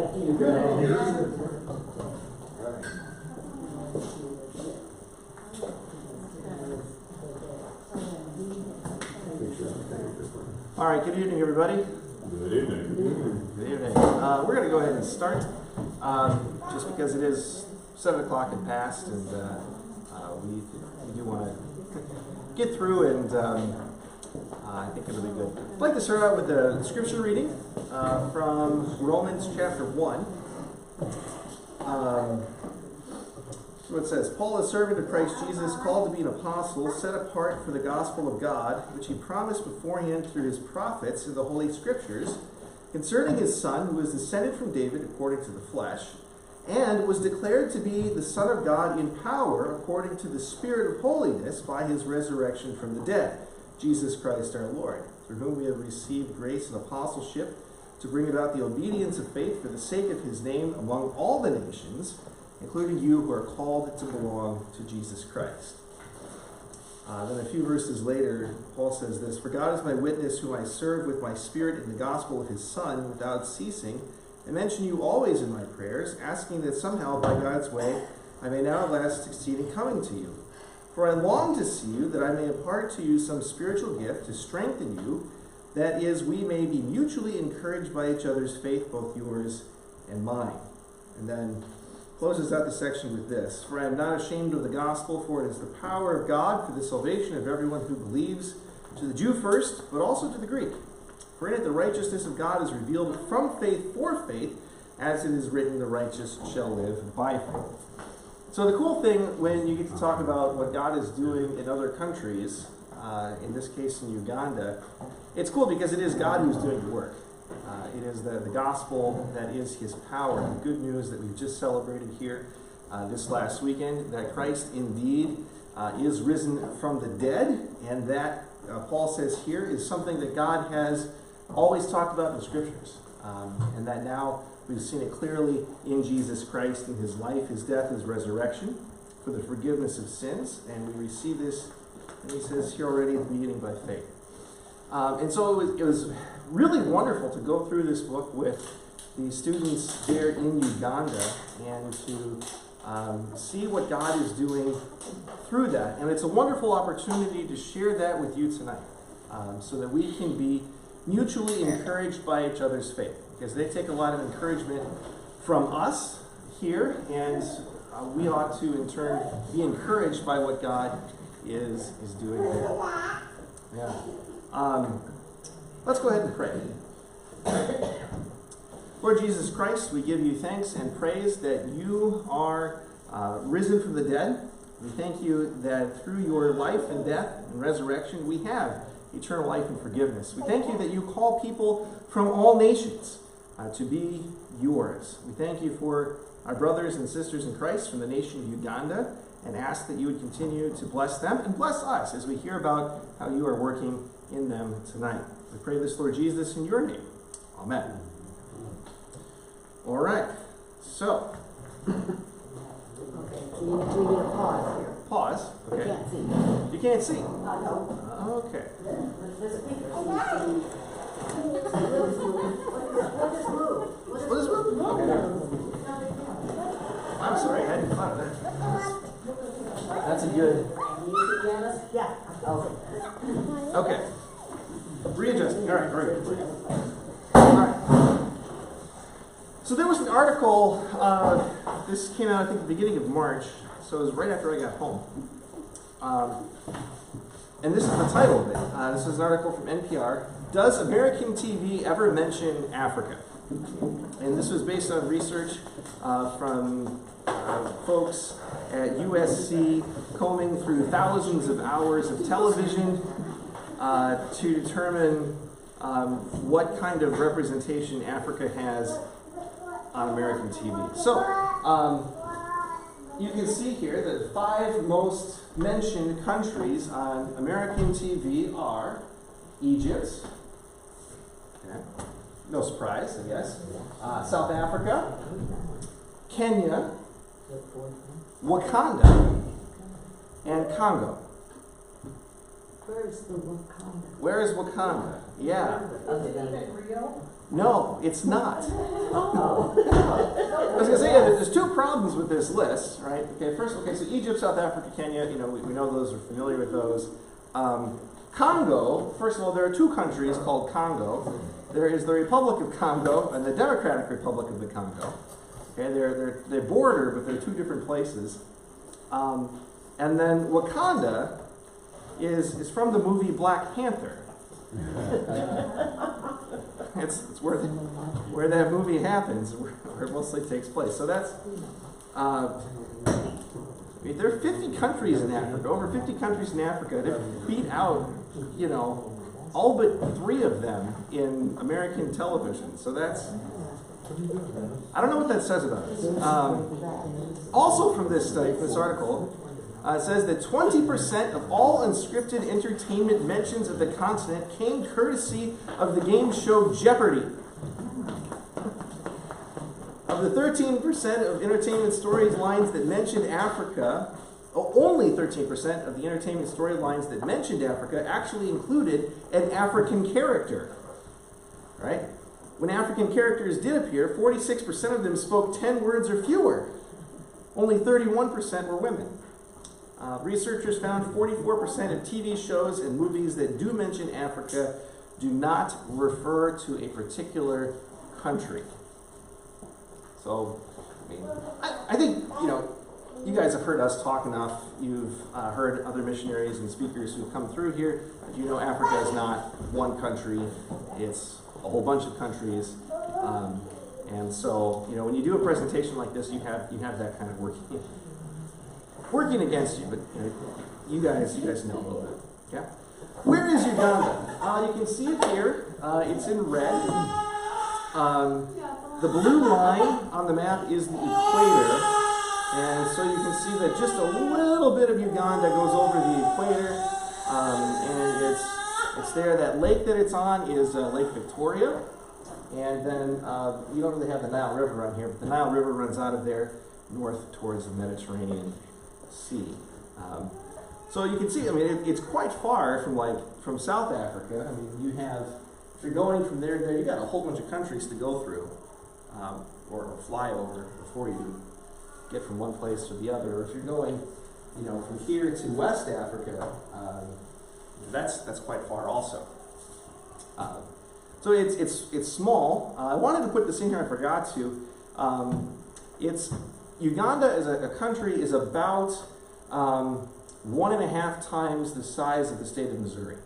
All right, good evening, everybody. Good evening. Good evening. We're going to go ahead and start, just because it is 7 o'clock and past, and we do want to get through, and I think it'll be good. I'd like to start out with the scripture reading from Romans chapter 1. So it says, Paul, a servant of Christ Jesus, called to be an apostle, set apart for the gospel of God, which he promised beforehand through his prophets in the Holy Scriptures, concerning his Son, who was descended from David according to the flesh, and was declared to be the Son of God in power according to the Spirit of holiness by his resurrection from the dead, Jesus Christ our Lord, through whom we have received grace and apostleship to bring about the obedience of faith for the sake of his name among all the nations, including you who are called to belong to Jesus Christ. Then a few verses later, Paul says this, For God is my witness, whom I serve with my spirit in the gospel of his Son, without ceasing, and mention you always in my prayers, asking that somehow, by God's way, I may now at last succeed in coming to you. For I long to see you, that I may impart to you some spiritual gift to strengthen you, that is, we may be mutually encouraged by each other's faith, both yours and mine. And then closes out the section with this, For I am not ashamed of the gospel, for it is the power of God for the salvation of everyone who believes, to the Jew first, but also to the Greek. For in it the righteousness of God is revealed from faith for faith, as it is written, the righteous shall live by faith. So the cool thing when you get to talk about what God is doing in other countries, in this case in Uganda, it's cool because it is God who's doing the work. It is the gospel that is his power, the good news that we've just celebrated here this last weekend, that Christ indeed is risen from the dead, and that, Paul says here, is something that God has always talked about in the Scriptures, and that now we've seen it clearly in Jesus Christ, in his life, his death, his resurrection, for the forgiveness of sins, and we receive this, and he says here already at the beginning, by faith. And so it was really wonderful to go through this book with the students there in Uganda and to see what God is doing through that. And it's a wonderful opportunity to share that with you tonight, so that we can be mutually encouraged by each other's faith, because they take a lot of encouragement from us here, and we ought to in turn be encouraged by what God is doing there. Yeah. Let's go ahead and pray. Lord Jesus Christ, we give you thanks and praise that you are risen from the dead. We thank you that through your life and death and resurrection, we have eternal life and forgiveness. We thank you that you call people from all nations to be yours. We thank you for our brothers and sisters in Christ from the nation of Uganda, and ask that you would continue to bless them and bless us as we hear about how you are working in them tonight. We pray this, Lord Jesus, in your name. Amen. All right. So. Okay, we need a pause here. Pause. Okay. You can't see. You can't see? No. Okay. The speaker seems What is moving? Okay. I'm sorry, I hadn't thought of that. That's a good. Yeah. Okay. Readjusting. All right, great. All right. So there was an article, this came out, I think, at the beginning of March, so it was right after I got home. And this is the title of it. This is an article from NPR. Does American TV ever mention Africa? And this was based on research from folks at USC combing through thousands of hours of television to determine what kind of representation Africa has on American TV. So, you can see here that the 5 most mentioned countries on American TV are Egypt, okay. No surprise, I guess, South Africa, Kenya, Wakanda, and Congo. Where's the Wakanda? Where is Wakanda? Yeah. Is it even real? No, it's not. Oh. I was going to say, yeah, there's two problems with this list, right? Okay, so Egypt, South Africa, Kenya, we know those, we're familiar with those. Congo, first of all, there are two countries called Congo. There is the Republic of Congo and the Democratic Republic of the Congo. Okay, they border, but they're two different places. And then Wakanda is from the movie Black Panther. It's where that movie happens, where it mostly takes place. So that's, there are 50 countries in Africa, over 50 countries in Africa. They've beat out, all but 3 of them in American television. So that's, I don't know what that says about us. Also from this article, it says that 20% of all unscripted entertainment mentions of the continent came courtesy of the game show Jeopardy! Of the 13% of entertainment storylines that mentioned Africa, only 13% of the entertainment storylines that mentioned Africa actually included an African character. Right? When African characters did appear, 46% of them spoke 10 words or fewer. Only 31% were women. Researchers found 44% of TV shows and movies that do mention Africa do not refer to a particular country. So, I think, you guys have heard us talk enough. You've heard other missionaries and speakers who've come through here. You know Africa is not one country. It's a whole bunch of countries. And so, when you do a presentation like this, you have that kind of working against you, but you guys know a little bit. Yeah. Where is Uganda? You can see it here. It's in red. The blue line on the map is the equator, and so you can see that just a little bit of Uganda goes over the equator, and it's there. That lake that it's on is Lake Victoria, and then you don't really have the Nile River on here, but the Nile River runs out of there north towards the Mediterranean Sea. So you can see, it's quite far from South Africa. You have, if you're going from there, you got a whole bunch of countries to go through, or fly over before you get from one place to the other. Or if you're going, from here to West Africa, that's quite far also. So it's small. I wanted to put this in here, I forgot to. Uganda as a country is about 1.5 times the size of the state of Missouri,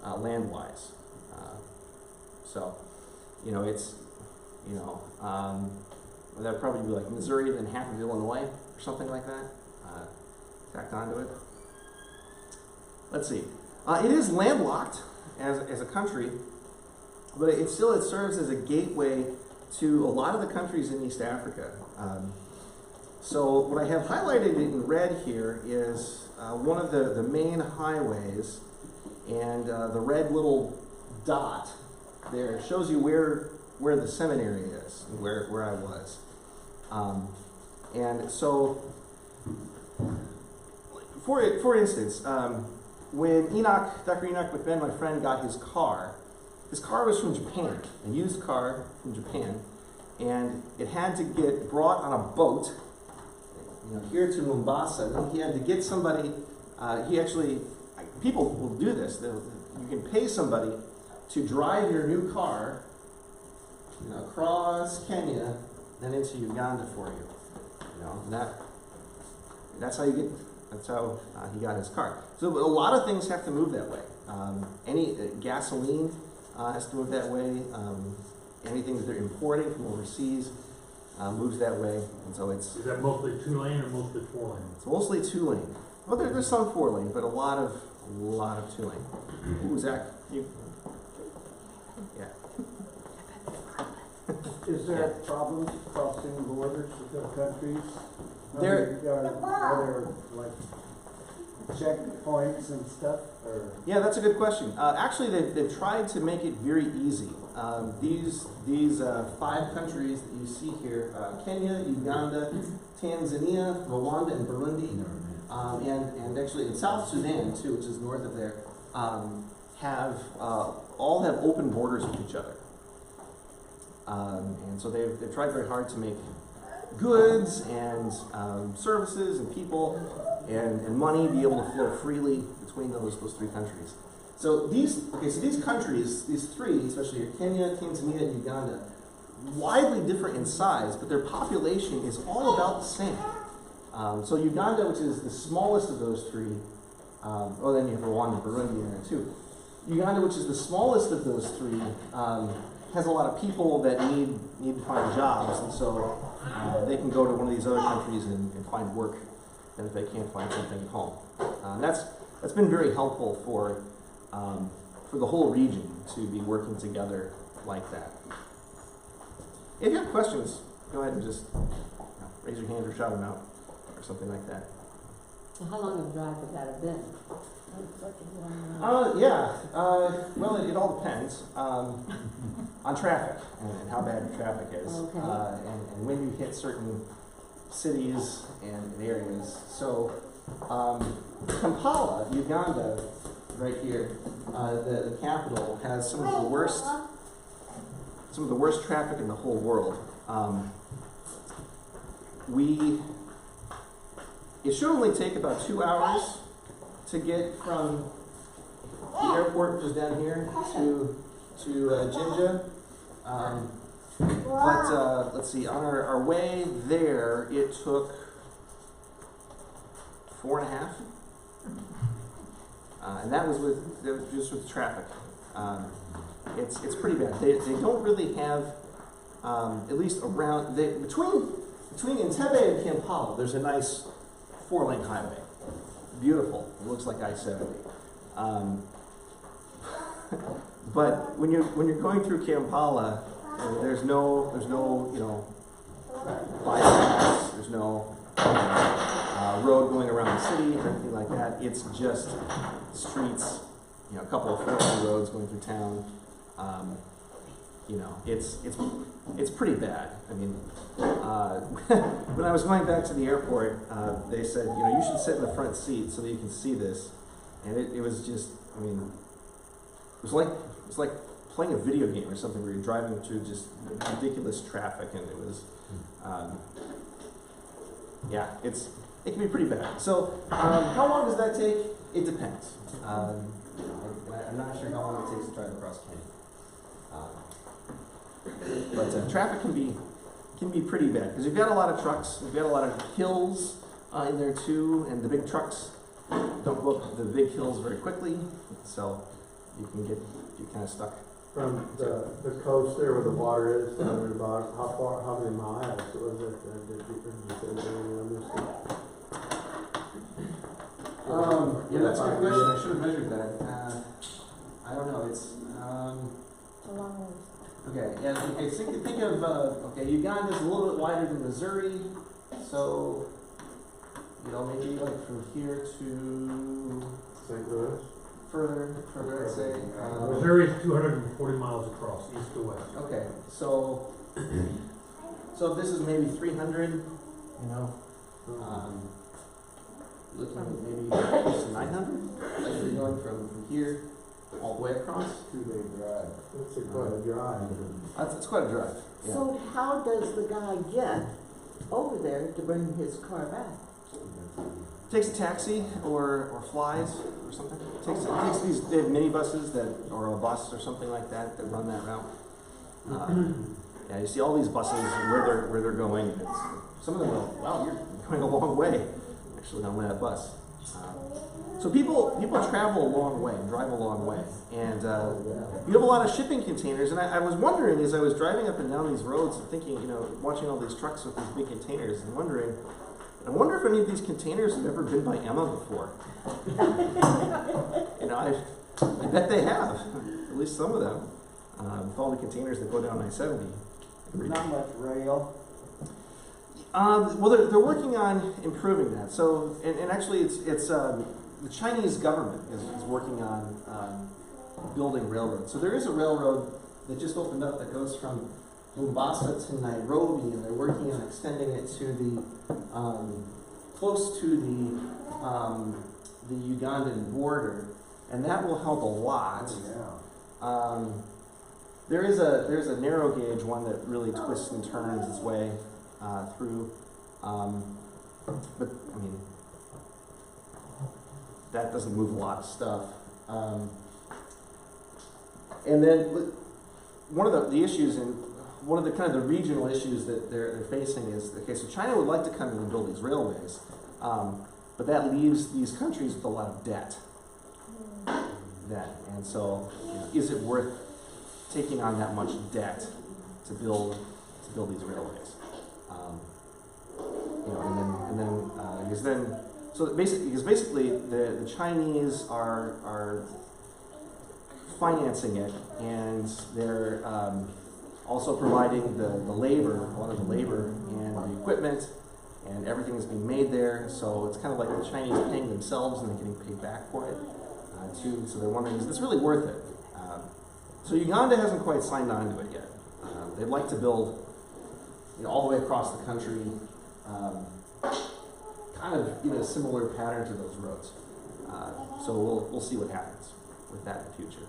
land-wise. So, it's, that'd probably be like Missouri, then half of Illinois, or something like that, tacked onto it. Let's see. It is landlocked as a country, but it serves as a gateway to a lot of the countries in East Africa. So what I have highlighted in red here is one of the main highways, and the red little dot there shows you where the seminary is, and where I was. And so, for instance, when Dr. Enoch McBen, my friend, got his car was from Japan, a used car from Japan, and it had to get brought on a boat, here to Mombasa. He had to get somebody, people will do this, you can pay somebody to drive your new car, across Kenya, then into Uganda for you. And that's how he got his car. So a lot of things have to move that way. Any gasoline has to move that way. Anything that they're importing from overseas moves that way. And so Is that mostly 2-lane or mostly 4-lane? It's mostly 2-lane. Well, there's some 4-lane, but a lot of 2-lane. Ooh, Zach, you? Yeah. Is there problems crossing borders with other countries? Are There like checkpoints and stuff? Or? Yeah, that's a good question. Actually, they've tried to make it very easy. These 5 countries that you see here, Kenya, Uganda, Tanzania, Rwanda, and Burundi, and actually in South Sudan, too, which is north of there, all have open borders with each other. And so they've tried very hard to make goods and services and people and money be able to flow freely between those three countries. So these countries, these three, especially here, Kenya, Tanzania, and Uganda, widely different in size, but their population is all about the same. So Uganda, which is the smallest of those three, then you have Rwanda and Burundi in there too. Uganda, which is the smallest of those three, has a lot of people that need to find jobs, and so they can go to one of these other countries and find work, and if they can't find something at home. That's been very helpful for the whole region to be working together like that. If you have questions, go ahead and just raise your hand or shout them out or something like that. So how long of a drive would that have been? Well, it all depends on traffic and how bad the traffic is, Okay. and when you hit certain cities and areas. So Kampala, Uganda, right here, the capital, has some of the worst traffic in the whole world. It should only take about 2 hours to get from the airport, which is down here, to Jinja. But let's see, on our way there, it took 4.5. And that was just with traffic. It's pretty bad. They don't really have, at least around, between Entebbe and Kampala, there's a nice 4-lane highway. Beautiful. It looks like I-70. But when you're going through Kampala, there's no bypass, there's no road going around the city or anything like that. It's just streets, a couple of 4-lane roads going through town. It's pretty bad. I mean, when I was going back to the airport, they said, you should sit in the front seat so that you can see this. And it was just, it was like playing a video game or something where you're driving through just ridiculous traffic, and it was, it can be pretty bad. So, how long does that take? It depends. I'm not sure how long it takes to drive across Kenya. But traffic can be pretty bad because you've got a lot of trucks, you've got a lot of hills in there too, and the big trucks don't go up the big hills very quickly, so you can get kind of stuck. From the coast there where the water is, about how many miles was it? That's a good question. I should have measured that. I don't know. It's A long ways. okay. Yeah. Okay. So think of Uganda is a little bit wider than Missouri, so maybe like from here to St. Louis. further, I'd say. Missouri is 240 miles across, east to west. Okay. So if this is maybe 300, looking at maybe close to 900. Like if you're going from here all the way across. 2-day drive. That's quite a drive. That's quite a drive. Yeah. So how does the guy get over there to bring his car back? Takes a taxi or flies or something. Takes these, they have minibuses or a bus or something like that run that route. You see all these buses where they're going. Some of them go, wow, you're going a long way. Actually, on that bus. So people travel a long way, drive a long way, and you have a lot of shipping containers. And I was wondering as I was driving up and down these roads and thinking, watching all these trucks with these big containers, and I wonder if any of these containers have ever been by Emma before. I bet they have, at least some of them, with all the containers that go down I-70. Not much rail. Well, they're working on improving that. So, and actually, it's the Chinese government is working on building railroads. So there is a railroad that just opened up that goes from Mombasa to Nairobi, and they're working on extending it to the close to the Ugandan border, and that will help a lot. there's a narrow gauge one that really twists and turns its way through. But I mean, that doesn't move a lot of stuff. And then one of the issues, and one of the kind of the regional issues that they're facing is, okay, so China would like to come in and build these railways, but that leaves these countries with a lot of debt. And so, is it worth taking on that much debt to build these railways? Because basically the Chinese are financing it, and they're also providing the labor, a lot of the labor and the equipment, and everything is being made there. So it's kind of like the Chinese paying themselves and they're getting paid back for it too. So they're wondering, is this really worth it? So Uganda hasn't quite signed on to it yet. They'd like to build, all the way across the country, kind of in a similar pattern to those roads. So we'll see what happens with that in the future.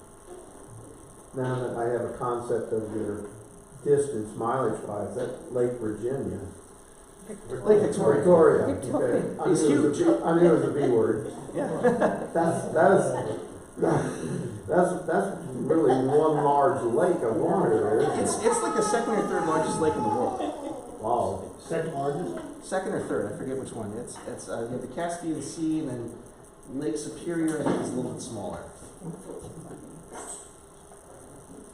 Now that I have a concept of your distance mileage-wise, that Lake Virginia. Lake Victoria. Okay. It's huge. I knew it was a B word. Yeah. That's really one large lake of water there. It's like the second or third largest lake in the world. Wow. Second largest? Second or third, I forget which one. It's you have the Caspian Sea, and then Lake Superior, I think, is a little bit smaller.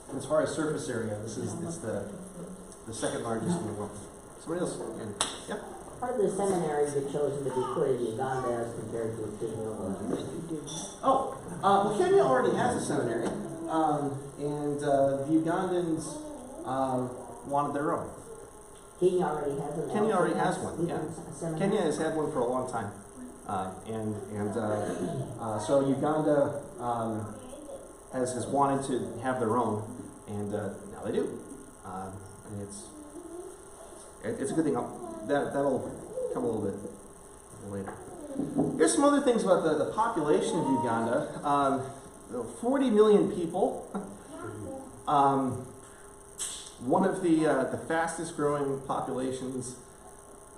And as far as surface area, it's the second largest in the world. Somebody else? Yeah. Part of the seminary that chosen to be put in Uganda as compared to Kenya. Oh, well, Kenya already has a seminary, and the Ugandans wanted their own. Kenya already has one. Kenya already has one, yeah. Seminary. Kenya has had one for a long time, so Uganda has wanted to have their own, and now they do. And it's a good thing. That'll come a little bit later. Here's some other things about the population of Uganda. 40 million people. One of the fastest growing populations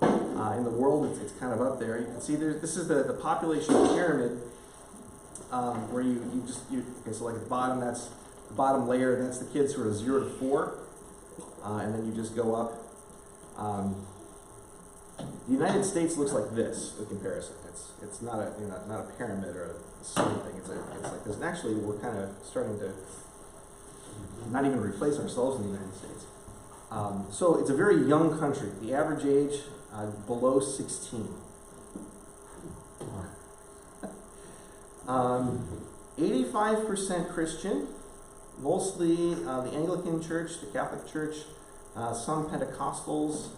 in the world. It's kind of up there. You can see this is the population pyramid, where okay, so like at the bottom, that's the bottom layer, that's the kids who are 0 to 4, and then you just go up. The United States looks like this in comparison. It's not a pyramid or a sun thing. It's like this. And actually, we're kind of starting to not even replace ourselves in the United States. So it's a very young country. The average age below 16. 85% Christian, mostly the Anglican Church, the Catholic Church, some Pentecostals.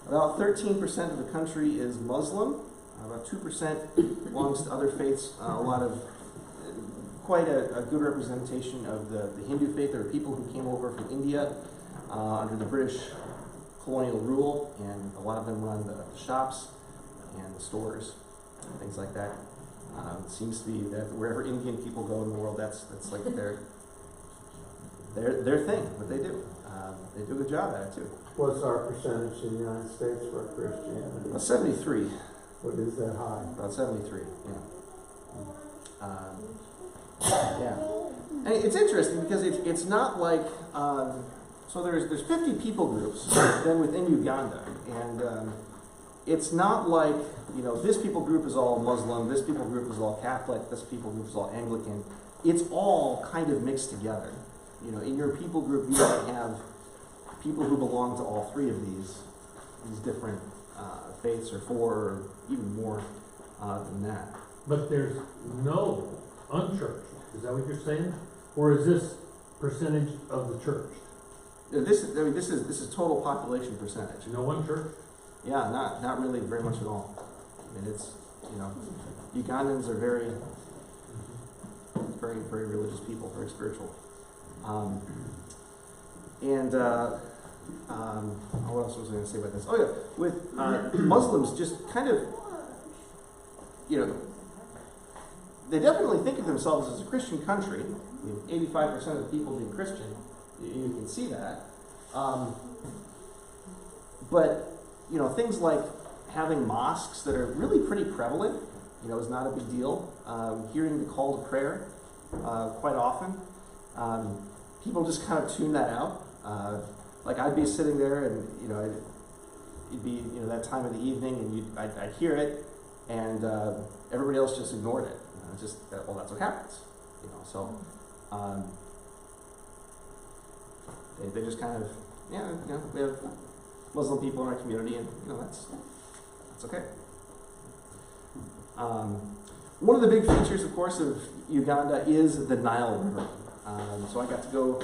About 13% of the country is Muslim. About 2% belongs to other faiths. Quite a good representation of the Hindu faith. There are people who came over from India under the British colonial rule, and a lot of them run the shops and the stores and things like that. It seems to be that wherever Indian people go in the world, that's like their thing, what they do. They do a good job at it too. What's our percentage in the United States for Christianity? About 73. What is that high? About 73, yeah. Yeah. And it's interesting because it's not like, so there's 50 people groups then within Uganda, and it's not like, this people group is all Muslim, this people group is all Catholic, this people group is all Anglican. It's all kind of mixed together. In your people group, you might have people who belong to all three of these different faiths, or 4, or even more than that. But there's no unchurched. Is that what you're saying? Or is this percentage of the church? This is total population percentage. No unchurched? Yeah, not really very much at all. I mean, it's Ugandans are very, very, very religious people, very spiritual. What else was I going to say about this? Oh yeah, with Muslims, just kind of, they definitely think of themselves as a Christian country. 85% of the people being Christian, you can see that. But things like having mosques that are really pretty prevalent, is not a big deal. Hearing the call to prayer quite often. People just kind of tune that out. Like I'd be sitting there and, it'd be, that time of the evening and I'd hear it and everybody else just ignored it. That's what happens. So they just kind of, we have Muslim people in our community and, that's okay. One of the big features, of course, of Uganda is the Nile River. So I got to go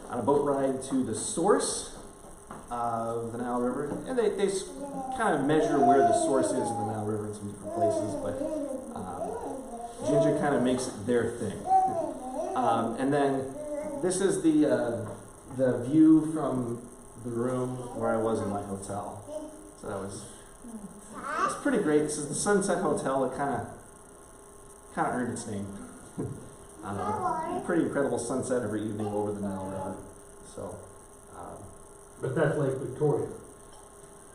on a boat ride to the source of the Nile River, and they kind of measure where the source is of the Nile River in some different places, but Ginger kind of makes it their thing. And then this is the view from the room where I was in my hotel. So it's pretty great. This is the Sunset Hotel. It kind of earned its name. Pretty incredible sunset every evening over the Nile River. So, but that's Lake Victoria.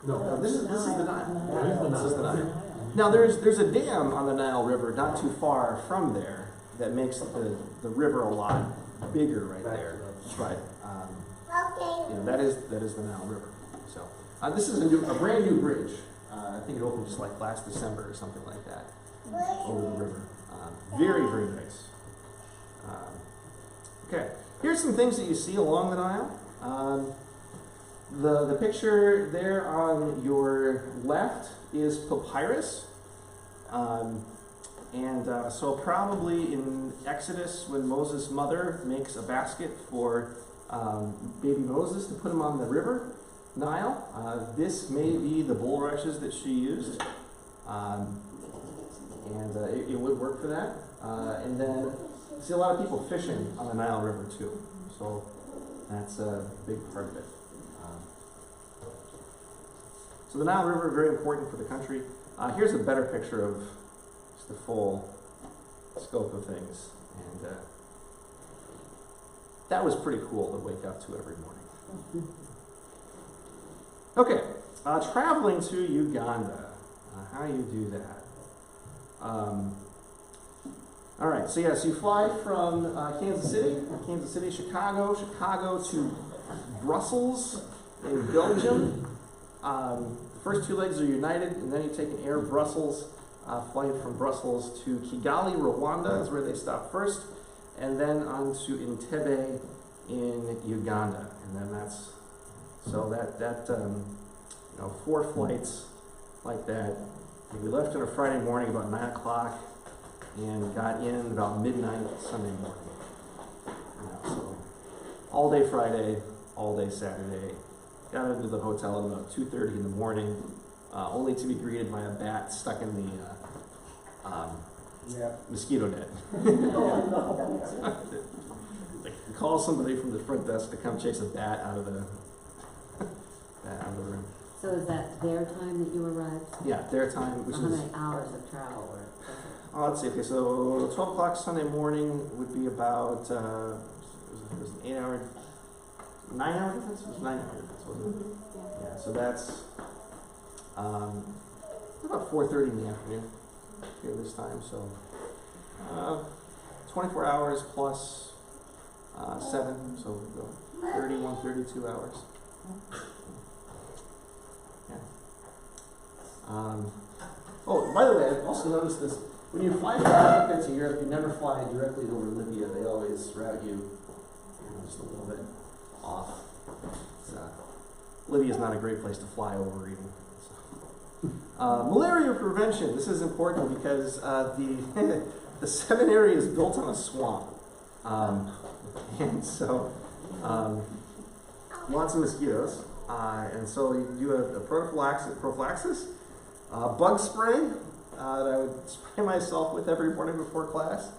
No, this is the Nile. This is the Nile. Now there's a dam on the Nile River not too far from there that makes the river a lot bigger right there. But that is the Nile River. So this is a brand new bridge. I think it opened just like last December or something like that over the river. Very, very nice. Okay, here's some things that you see along the Nile. The picture there on your left is papyrus. So probably in Exodus when Moses' mother makes a basket for baby Moses to put him on the river Nile, this may be the bulrushes that she used. It would work for that. And then you see a lot of people fishing on the Nile River too. So that's a big part of it. So the Nile River is very important for the country. Here's a better picture of just the full scope of things. And that was pretty cool to wake up to every morning. Okay, traveling to Uganda. How you do that? All right, so you fly from Kansas City, Chicago to Brussels in Belgium. The first two legs are United, and then you take an Air Brussels flight from Brussels to Kigali, Rwanda, is where they stop first, and then on to Entebbe in Uganda, and then that's so that 4 flights like that. We left on a Friday morning about 9 o'clock and got in about midnight Sunday morning. So all day Friday, all day Saturday. Got into the hotel at about 2:30 in the morning, only to be greeted by a bat stuck in the mosquito net. Call somebody from the front desk to come chase a bat out of the room. So is that their time that you arrived? Yeah, their time, which How is... many hours of travel? let's see, okay, so 12 o'clock Sunday morning would be about, it was an 8-hour, 9-hour difference? It was 9-hour difference, wasn't it? Yeah, so that's about 4:30 in the afternoon here this time, so 24 hours plus 7, so 31, 32 hours. By the way, I've also noticed this. When you fly from Africa to Europe, you never fly directly over Libya. They always route you, just a little bit off. Libya's not a great place to fly over even. Malaria prevention. This is important because the seminary is built on a swamp. And so lots of mosquitoes. And so you do a prophylaxis. Bug spray that I would spray myself with every morning before class,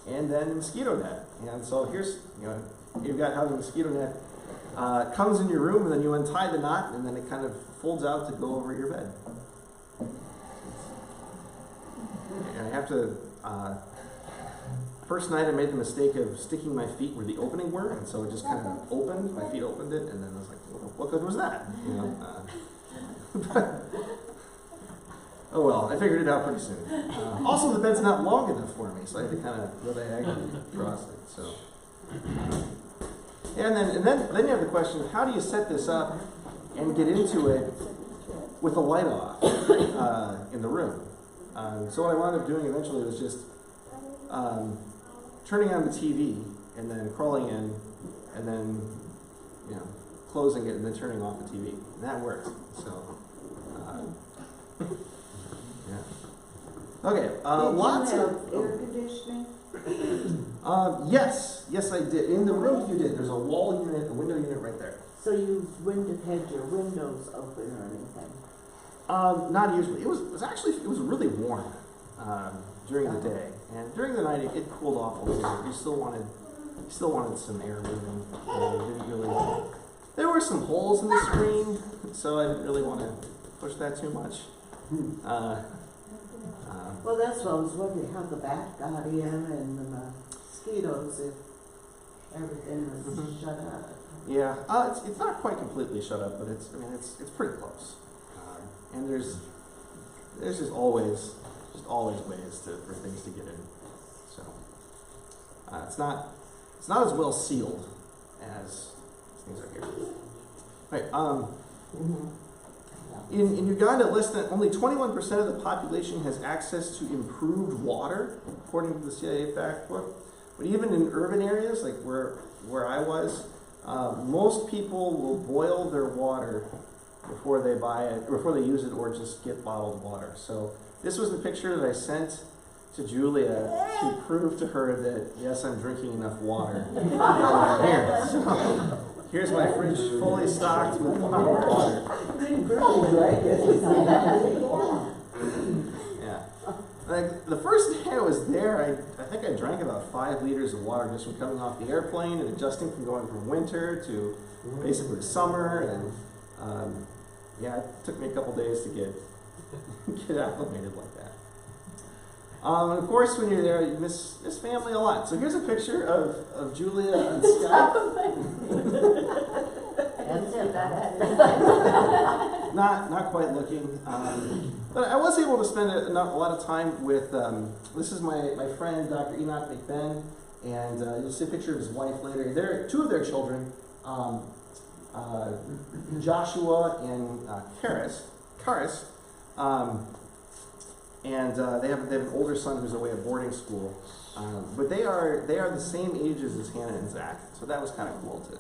and then a mosquito net. And so here's, you've got how the mosquito net comes in your room, and then you untie the knot, and then it kind of folds out to go over your bed. And I have to First night I made the mistake of sticking my feet where the opening were, and so it just kind of opened, my feet opened it, and then I was like, well, what good was that? You know? Oh well, I figured it out pretty soon. Also, the bed's not long enough for me, so I had to kind of go diagonally across it. So, and then you have the question of how do you set this up and get into it with the light off in the room? So what I wound up doing eventually was just turning on the TV and then crawling in and then closing it and then turning off the TV. And that worked. So. Yeah. Okay. Lots Did you of have air conditioning? yes, I did. In the room you did. There's a wall unit, a window unit right there. So you wouldn't have had your windows open or anything? Not usually. It was really warm during the day, and during the night it cooled off a little bit. You still wanted some air moving. Didn't really. There were some holes in the screen, so I didn't really want to push that too much. Well, that's what I was wondering, how the bat got in and the mosquitoes, if everything was shut up. Yeah, it's not quite completely shut up, but it's pretty close. And there's just always ways for things to get in. So it's not as well sealed as things are here. Right. In Uganda, only 21% of the population has access to improved water, according to the CIA fact book. But even in urban areas, like where I was, most people will boil their water before they buy it, or before they use it, or just get bottled water. So this was the picture that I sent to Julia to prove to her that yes, I'm drinking enough water. Here, so here's my fridge fully stocked with bottled water. Yeah. Like the first day I was there, I think I drank about 5 liters of water just from coming off the airplane and adjusting from going from winter to basically summer, and it took me a couple days to get acclimated like that. And of course, when you're there, you miss family a lot. So here's a picture of Julia on Skype. Not quite looking, but I was able to spend a lot of time with. This is my friend Dr. Enoch McBen, and you'll see a picture of his wife later. There are 2 of their children, Joshua and Karis. And they have an older son who's away at boarding school, but they are the same ages as Hannah and Zach, so that was kind of cool to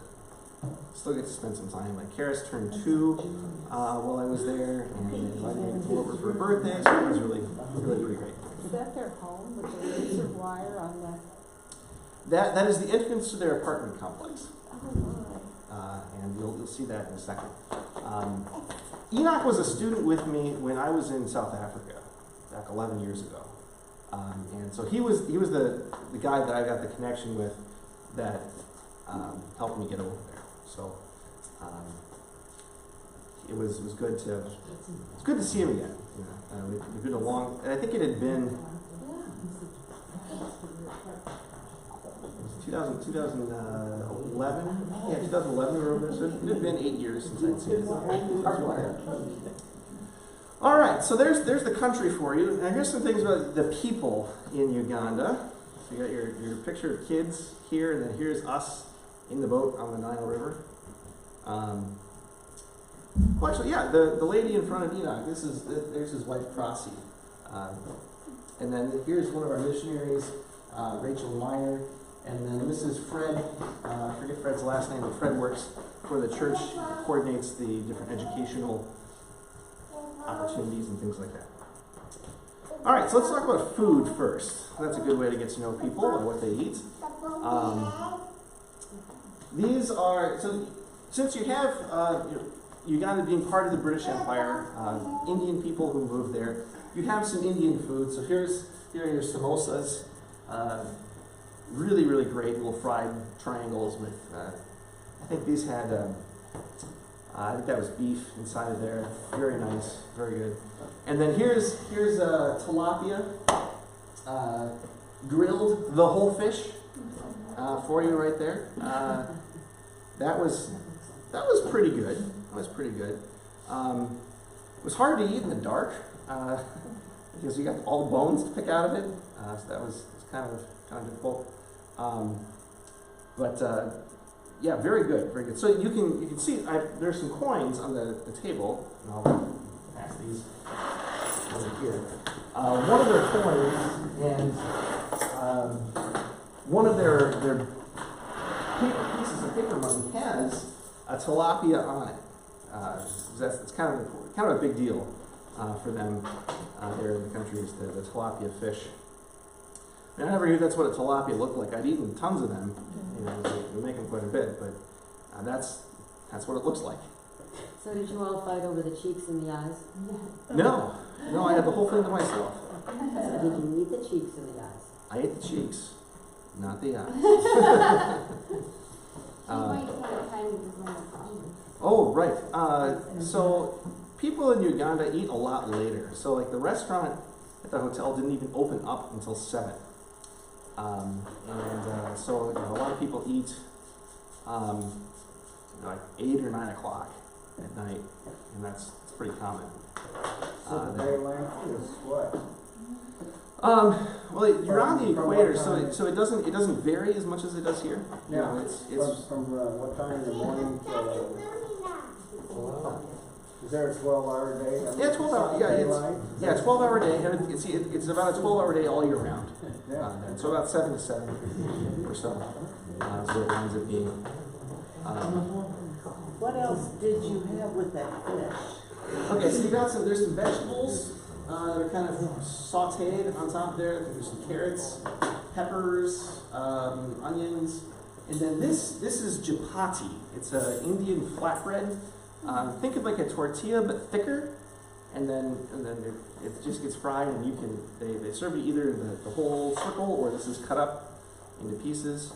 still get to spend some time. Like Karis turned 2 while I was there, and they invited me to come over for her birthday, so it was really pretty great. Is that their home with the laser wire on the? That is the entrance to their apartment complex, Oh and you'll see that in a second. Enoch was a student with me when I was in South Africa back 11 years ago, and so he was the guy that I got the connection with that helped me get over there. So it was good to see him again. We'd been a long, and I think it had been 2011. Yeah, 2011 we were over there. So it had been 8 years since I'd seen it. All right, so there's the country for you. Now here's some things about the people in Uganda. So you got your picture of kids here, and then here's us in the boat on the Nile River. Well, actually, yeah, the lady in front of Enoch. There's his wife Crossy, and then here's one of our missionaries, Rachel Meyer, and then this is Fred. I forget Fred's last name, but Fred works for the church, coordinates the different educational opportunities and things like that. All right, so let's talk about food first. That's a good way to get to know people and what they eat. These are, so since you have Uganda being part of the British Empire, Indian people who moved there, you have some Indian food. So here are your samosas. Really, really great little fried triangles with, I think these had, I think that was beef inside of there. Very nice, very good. And then here's tilapia. grilled the whole fish for you right there. That was pretty good. That was pretty good. It was hard to eat in the dark because you got all the bones to pick out of it. So that was kind of difficult. Yeah, very good, very good. So you can see there's some coins on the table, and I'll pass these over here. One of their coins and one of their pieces of paper money has a tilapia on it. It's kind of a big deal for them there in the country is the tilapia fish. I never knew that's what a tilapia looked like. I'd eaten tons of them. They make them quite a bit, but that's what it looks like. So did you all fight over the cheeks and the eyes? No, I had the whole thing to myself. So did you eat the cheeks and the eyes? I ate the cheeks, not the eyes. Oh, right. So people in Uganda eat a lot later. So like the restaurant at the hotel didn't even open up until 7. So a lot of people eat like 8 or 9 o'clock at night, and that's pretty common. So the day length is what? Well, you're on the equator, so it doesn't vary as much as it does here. Yeah, It's from what time in the morning is there a 12-hour day? Yeah, 12 hour. Yeah, it's 12-hour day, and it's about a 12-hour day all year round. Yeah. So about 7 to 7 or so. So it winds up being. What else did you have with that fish? Okay, so there's some vegetables that are kind of sauteed on top there. There's some carrots, peppers, onions, and then this is chapati. It's an Indian flatbread. Think of like a tortilla but thicker, and then it just gets fried, and they serve you either the whole circle or this is cut up into pieces.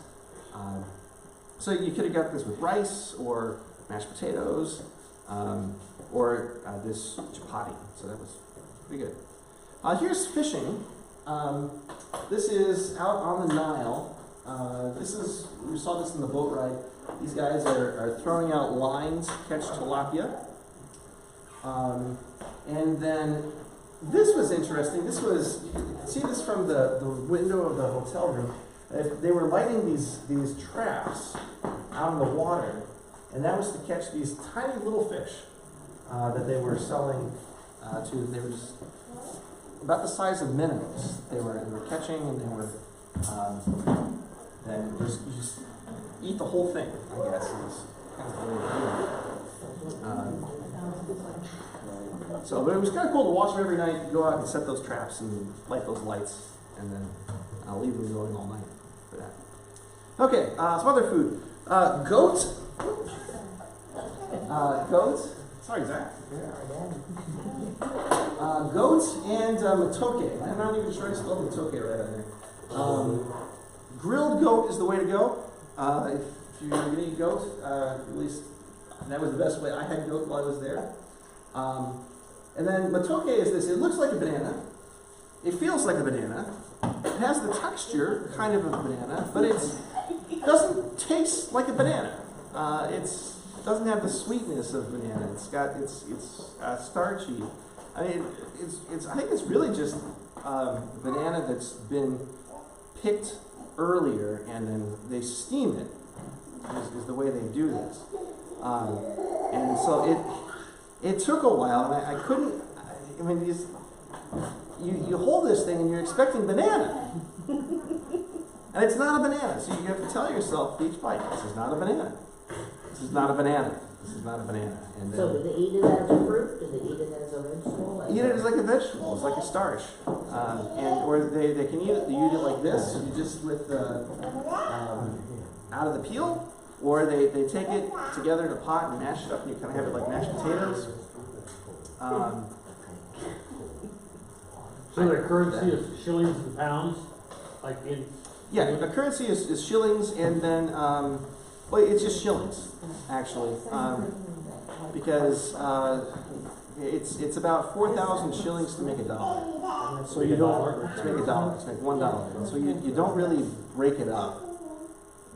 So you could have got this with rice or mashed potatoes, or this chapati. So that was pretty good. Here's fishing. This is out on the Nile. We saw this in the boat ride. These guys are throwing out lines to catch tilapia. And then this was interesting. You can see this from the window of the hotel room. They were lighting these traps out in the water, and that was to catch these tiny little fish that they were selling to. They were just about the size of minnows. They were catching, and they were then you just eat the whole thing. I guess is kind of the way to do it. But it was kind of cool to watch them every night. Go out and set those traps and light those lights, and then I'll leave them going all night for that. Okay, some other food. Goat. Goat. Sorry, Zach. Goat and matoke. I'm not even sure I spelled matoke right on there. Grilled goat is the way to go. If you're going to eat goat, at least that was the best way. I had goat while I was there. And then matoke is this. It looks like a banana. It feels like a banana. It has the texture kind of a banana, but it doesn't taste like a banana. It doesn't have the sweetness of banana. It's starchy. I mean, I think it's really just banana that's been picked earlier, and then they steam it. Is the way they do this. And so it took a while, and I couldn't. I mean, you hold this thing and you're expecting banana, and it's not a banana. So you have to tell yourself each bite, this is not a banana. This is not a banana. This is not a banana. And So do they eat it as a fruit? Do they eat it as a vegetable? eat it as like a vegetable. It's like a starch, or they can eat it. They eat it like this. You just with out of the peel, or they take it together in a pot and mash it up, and you kind of have it like mashed potatoes. So the currency is shillings and pounds, like in. Yeah, the currency is shillings, and then well, it's just shillings actually, because it's about 4,000 shillings to make $1. So you don't, to make $1, to make $1. So you don't really break it up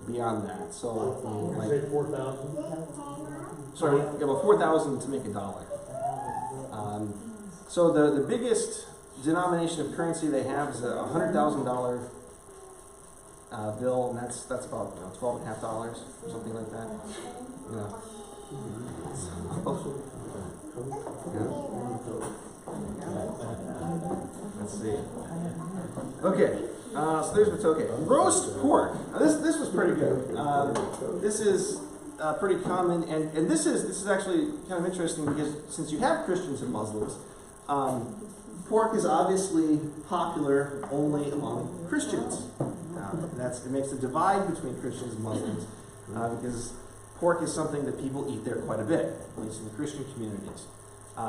beyond that. So like, Say 4,000? sorry, yeah, about 4,000 to make $1. So the biggest denomination of currency they have is a $100,000 bill, and that's about $12.50 or something like that. Yeah. Let's see. Okay, so there's what's okay. Roast pork. Now this was pretty good. This is pretty common, and this is actually kind of interesting because since you have Christians and Muslims, pork is obviously popular only among Christians. It makes a divide between Christians and Muslims because pork is something that people eat there quite a bit, at least in the Christian communities.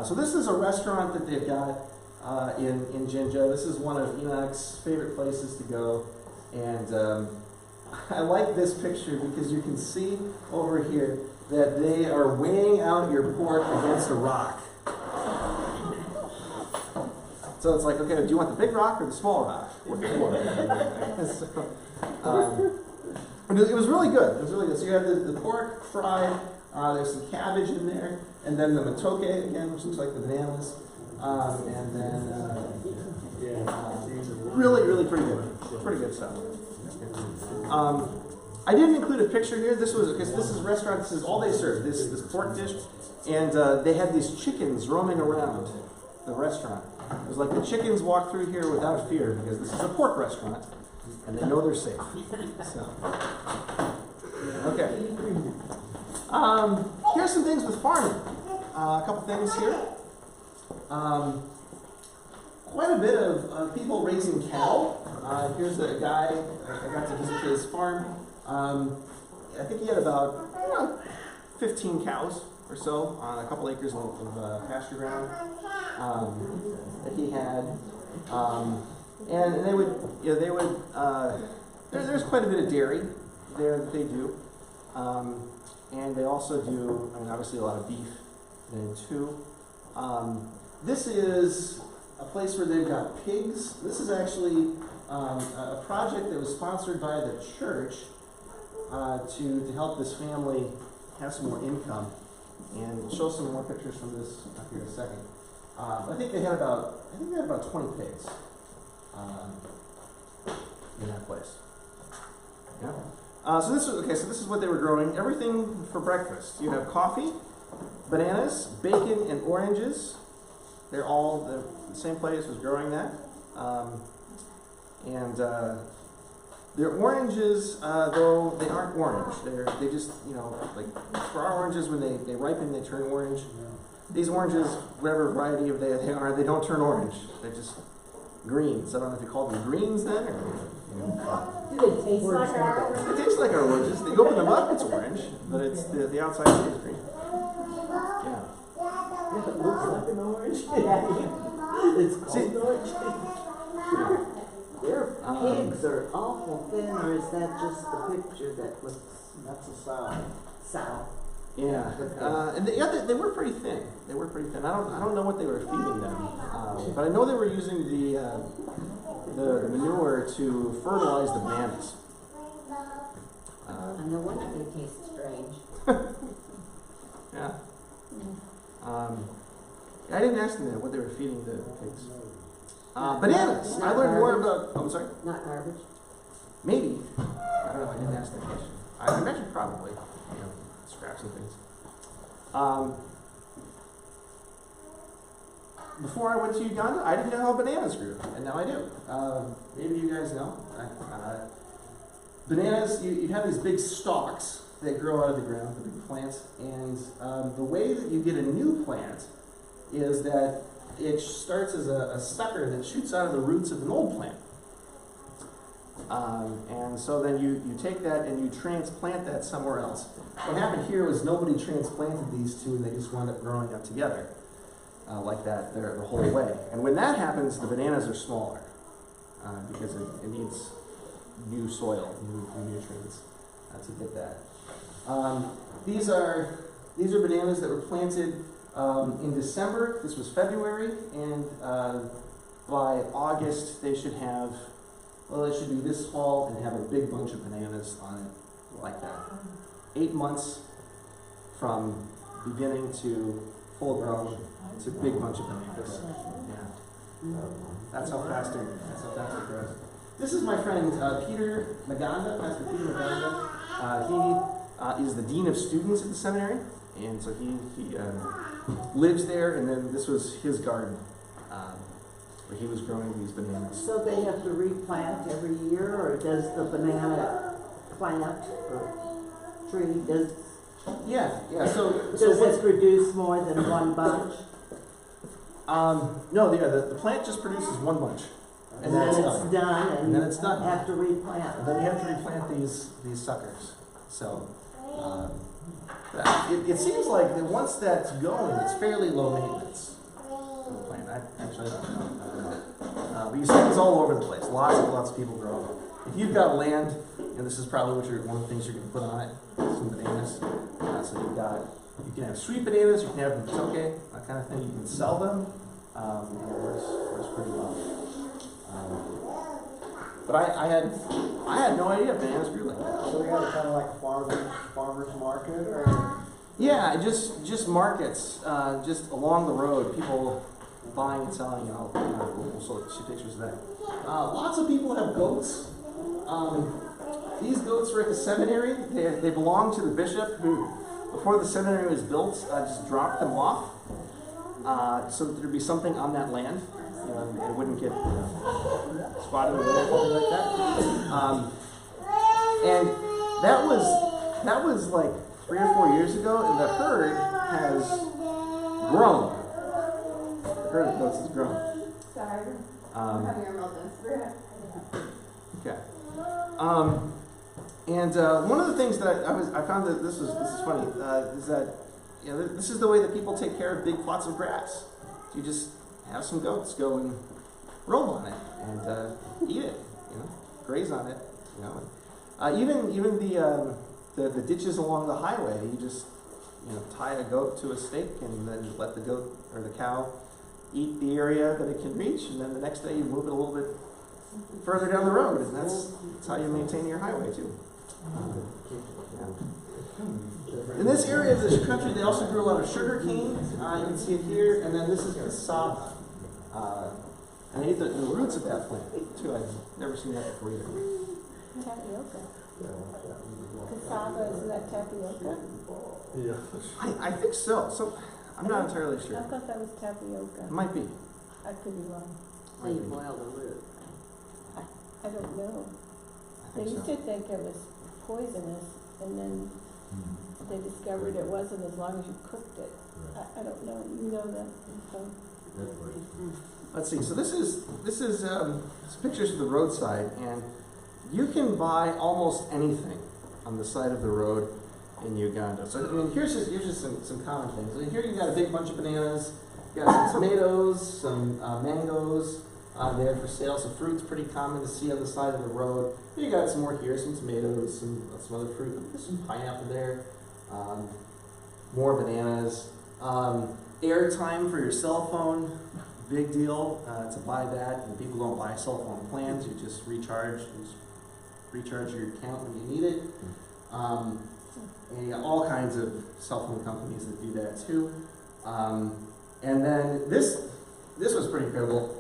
So this is a restaurant that they've got in Jinja. This is one of Enoch's favorite places to go, and I like this picture because you can see over here that they are weighing out your pork against a rock. So it's like, okay, do you want the big rock or the small rock? What do you want? It was really good. It was really good. So you have the pork fried. There's some cabbage in there, and then the matoke again, which looks like the bananas, and then really, really pretty good stuff. I didn't include a picture here. This is a restaurant. This is all they serve. This pork dish, and they had these chickens roaming around the restaurant. It was like the chickens walk through here without fear because this is a pork restaurant, and they know they're safe. So, okay. Here's some things with farming. A couple things here. Quite a bit of people raising cattle. Here's a guy, I got to visit his farm. I think he had about 15 cows or so on a couple acres of pasture ground that he had. And they would, there's quite a bit of dairy there that they do. And they also do, obviously a lot of beef there too. This is a place where they've got pigs. This is actually a project that was sponsored by the church to help this family have some more income. And we'll show some more pictures from this here in a second. I think they had about 20 pigs in that place. Yeah. So this is what they were growing. Everything for breakfast. You have coffee, bananas, bacon, and oranges. They're all the same place was growing that. Their oranges, though they aren't orange. They just, like for our oranges, when they ripen, they turn orange. These oranges, whatever variety of they are, they don't turn orange. They're just greens. I don't know if you call them greens then, or Do they taste like our oranges? It tastes like our oranges. You open them up, it's orange, but it's the outside is green. Yeah. It looks like an orange. It's called orange. Their pigs are awful thin, or is that just the picture that looks That's a sow. sour? Yeah, and they were pretty thin. They were pretty thin. I don't know what they were feeding them, but I know they were using the manure to fertilize the bananas. And no wonder they taste strange. Yeah. I didn't ask them that, what they were feeding the pigs. Bananas. I learned more about. Oh, I'm sorry. Not garbage. Maybe. I don't know. I didn't ask that question. I imagine probably. Scraps and things. Before I went to Uganda, I didn't know how bananas grew, and now I do. Maybe you guys know. Bananas, you have these big stalks that grow out of the ground, the big plants, and the way that you get a new plant is that it starts as a sucker that shoots out of the roots of an old plant. And so then you take that and you transplant that somewhere else. What happened here was nobody transplanted these two and they just wound up growing up together like that the whole way. And when that happens, the bananas are smaller because it needs new soil, new nutrients to get that. These are bananas that were planted in December. This was February, and by August, they should have, well, it should be this fall and have a big bunch of bananas on it, like that. 8 months from beginning to full grown, it's a big bunch of bananas. Yeah. That's how fast it grows. This is my friend Peter Maganda, Pastor Peter Maganda. He is the dean of students at the seminary, and so he lives there. And then this was his garden where he was growing these bananas. So they have to replant every year, or does the banana plant or tree, Yeah. So does it produce more than one bunch? No, the plant just produces one bunch, And then it's done, And then it's done. have to replant. And then you have to replant these suckers. So it seems like that once that's going, it's fairly low maintenance for the plant. I don't know. But you see it's all over the place. Lots of people grow them. If you've got land, this is probably one of the things you're going to put on it, some bananas. So you can have sweet bananas, you can have matoke, that kind of thing. You can sell them. It works pretty well. But I had no idea bananas grew like that. So we have kind of like a farmer's market, or? Yeah, just markets, just along the road, people buying and selling. We'll see pictures of that. Lots of people have goats. These goats were at the seminary. They belonged to the bishop who, before the seminary was built, just dropped them off so that there'd be something on that land. It wouldn't get spotted or something like that. And that was like 3 or 4 years ago, and the herd has grown. The herd of goats has grown. Sorry. Okay. And one of the things that I found that this is funny is that this is the way that people take care of big plots of grass. You just have some goats go and roll on it and eat it, graze on it, even the ditches along the highway. You just tie a goat to a stake and then let the goat or the cow eat the area that it can reach, and then the next day you move it a little bit further down the road, and that's how you maintain your highway too. In this area of this country, they also grew a lot of sugar cane. You can see it here, and then this is cassava. And I ate the roots of that plant too. I've never seen that before either. Tapioca. Cassava, isn't that tapioca? Yeah. I think so. So I'm not entirely I sure. thought that was tapioca. It might be. I could be wrong. So you boil the root. I don't know. I They think used so. to think it was poisonous, and then they discovered it wasn't as long as you cooked it. I don't know. You know that info. Let's see. So this is pictures of the roadside, and you can buy almost anything on the side of the road in Uganda. So here's just some common things. Here you got a big bunch of bananas. You got some tomatoes, some mangoes there for sale. So fruit's pretty common to see on the side of the road. You got some more here, some tomatoes, some other fruit. There's some pineapple there. More bananas. Airtime for your cell phone. Big deal to buy that. And people don't buy cell phone plans. You just recharge your account when you need it. And you got all kinds of cell phone companies that do that too. And then this was pretty incredible.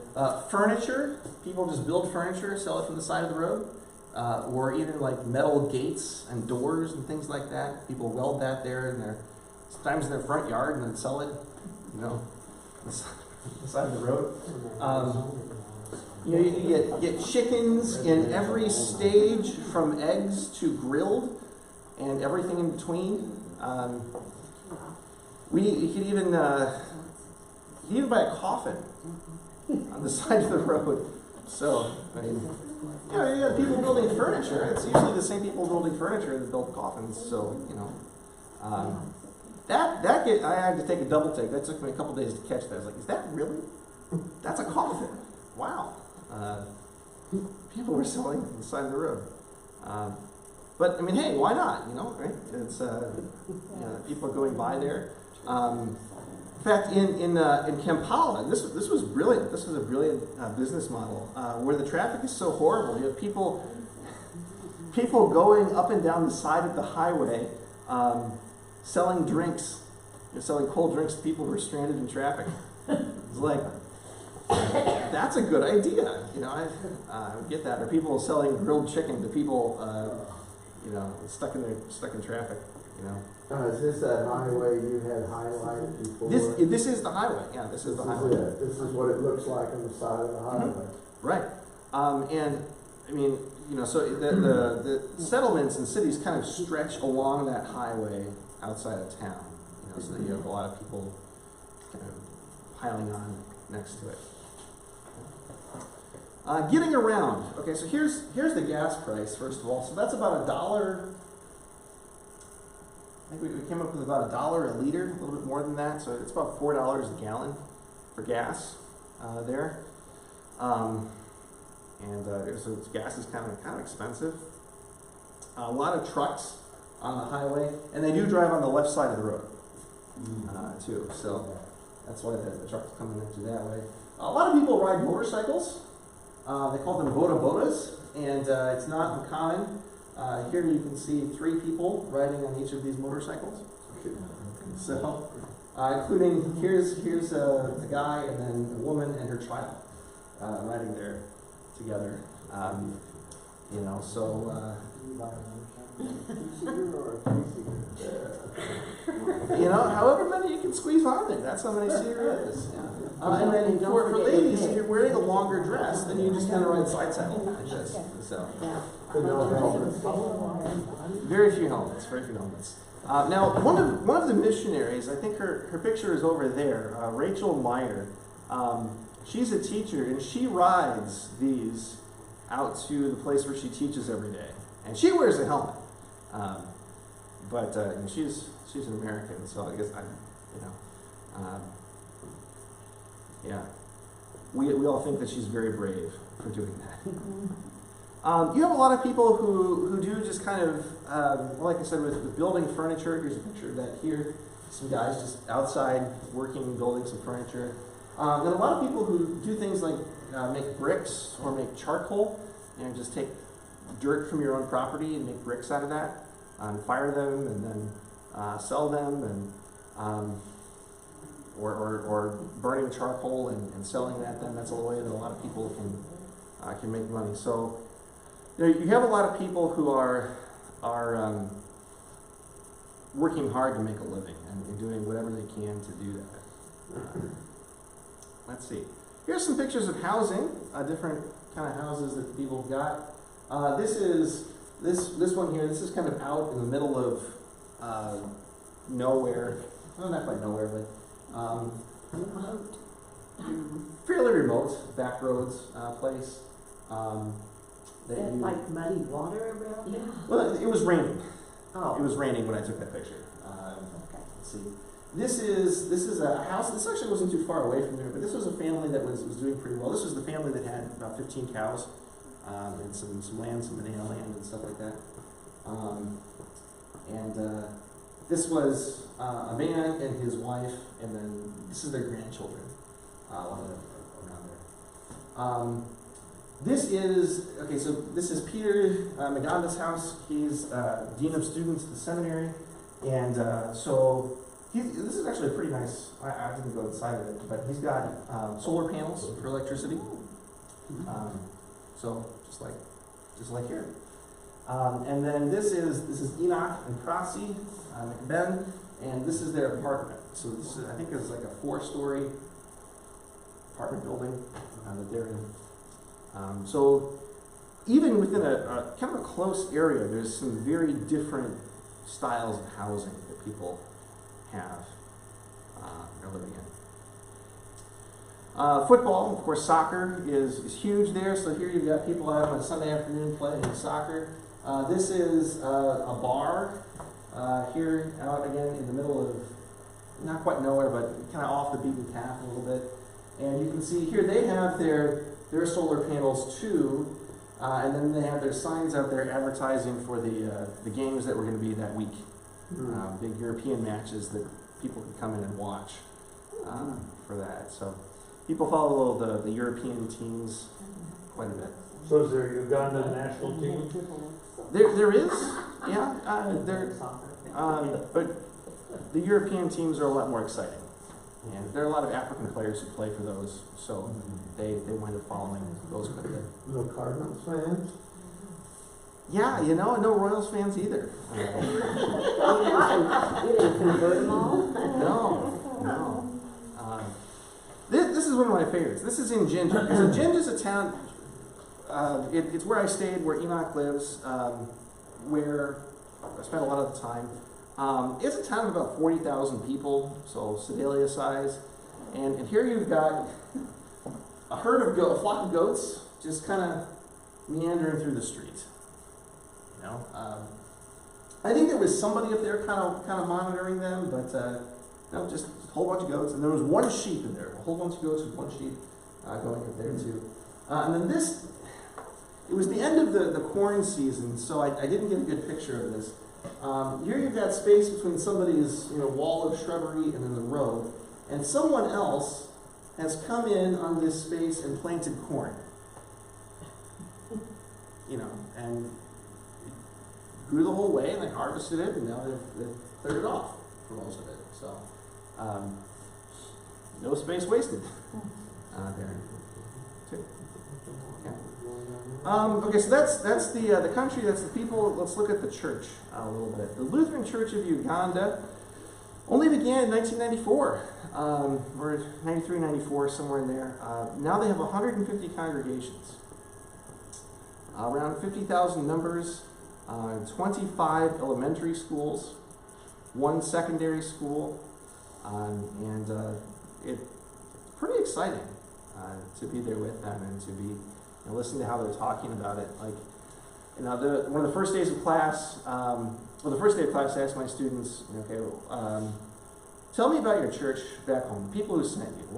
Furniture. People just build furniture, sell it from the side of the road. Or even like metal gates and doors and things like that. People weld that there sometimes in their front yard and then sell it, on the side of the road. You get chickens in every stage, from eggs to grilled, and everything in between. You could even buy a coffin on the side of the road. So, you got people building furniture. It's usually the same people building furniture that build coffins. So, I had to take a double take. That took me a couple days to catch that. I was like, is that really? That's a coffin. Wow. People were selling on the side of the road. But hey, why not? Right? It's people are going by there. fact, in Kampala, this was brilliant. This was a brilliant business model where the traffic is so horrible. You have people going up and down the side of the highway, selling drinks. They're selling cold drinks to people who are stranded in traffic. It's like, that's a good idea. You know, I get that. Or people selling grilled chicken to people, you know, stuck in traffic. You know. Is this that highway you had highlighted before? This is the highway. Yeah, this is the highway. This is what it looks like on the side of the highway. Right. And I mean, you know, so the settlements and cities kind of stretch along that highway outside of town. You know, so that you have a lot of people kind of piling on next to it. Getting around. Okay, so here's the gas price first of all. So that's about $1. I think we came up with about $1 a liter, a little bit more than that. So it's about $4 a gallon for gas there. So gas is kind of expensive. A lot of trucks on the highway, and they do drive on the left side of the road too. So that's why the trucks coming into that way. A lot of people ride motorcycles. They call them bodas, and it's not uncommon. Here you can see 3 people riding on each of these motorcycles. So, including here's a guy and then a woman and her child riding there together. You know, so you know, however many you can squeeze on there, that's how many seat there is. Yeah. And then for ladies, if you're wearing a longer dress, then you just kind of ride side saddle like this. So. Very few helmets. Now, one of the missionaries, I think her picture is over there, Rachel Mueller. She's a teacher, and she rides these out to the place where she teaches every day, and she wears a helmet. But you know, she's an American, so I guess yeah, we all think that she's very brave for doing that. You have a lot of people who do just kind of, like I said, with building furniture. Here's a picture of that here. Some guys just outside working, building some furniture. And a lot of people who do things like make bricks or make charcoal, and just take dirt from your own property and make bricks out of that, and fire them, and then sell them, and or burning charcoal and selling that. Then that's a way that a lot of people can make money. So you have a lot of people who are working hard to make a living and doing whatever they can to do that. Let's see. Here's some pictures of housing, different kind of houses that people have got. This one here. This is kind of out in the middle of nowhere. Well, not quite nowhere, but fairly remote, back roads place. Like muddy water around it? Well, it was raining. Oh. It was raining when I took that picture. Okay. Let's see. This is a house. This actually wasn't too far away from there, but this was a family that was doing pretty well. This was the family that had about 15 cows and some land, some banana land and stuff like that. This was a man and his wife, and then this is their grandchildren. Around there. This is Peter Maganda's house. He's dean of students at the seminary, and this is actually a pretty nice. I didn't go inside of it, but he's got solar panels for electricity. So just like here. And then this is Enoch and Prasi McBen, and this is their apartment. So this is, I think, is like a 4-story apartment building that they're in. So even within a kind of a close area, there's some very different styles of housing that people have are living in. Football, of course, soccer is huge there. So here you've got people out on a Sunday afternoon playing soccer. This is a bar here out again in the middle of, not quite nowhere, but kind of off the beaten path a little bit. And you can see here they have their solar panels too, and then they have their signs out there advertising for the games that were going to be that week. Big European matches that people could come in and watch for that. So people follow the European teams quite a bit. So is there a Uganda national team? There is, yeah, but the European teams are a lot more exciting. And there are a lot of African players who play for those, so they wind up following those quite a bit. No Cardinals fans? Yeah, no Royals fans either. You didn't convert them all? No. This is one of my favorites. This is in Jinja. Because Jinja is a town, it's where I stayed, where Enoch lives, where I spent a lot of the time. It's a town of about 40,000 people, so Sedalia size. And here you've got a flock of goats just kind of meandering through the street. I think there was somebody up there kind of monitoring them, but just a whole bunch of goats. And there was one sheep in there, a whole bunch of goats with one sheep going up there too. And then it was the end of the corn season, so I didn't get a good picture of this. Here you've got space between somebody's wall of shrubbery and then the road, and someone else has come in on this space and planted corn. And grew the whole way, and they harvested it, and now they've cleared it off for most of it. So, no space wasted there. Okay, so that's the country, that's the people. Let's look at the church a little bit. The Lutheran Church of Uganda only began in 1994, or 93, 94, somewhere in there. Now they have 150 congregations, around 50,000 members, 25 elementary schools, 1 secondary school, and it's pretty exciting to be there with them and to be listen to how they're talking about it. Like, one of the first days of class, the first day of class, I asked my students, tell me about your church back home, the people who sent you.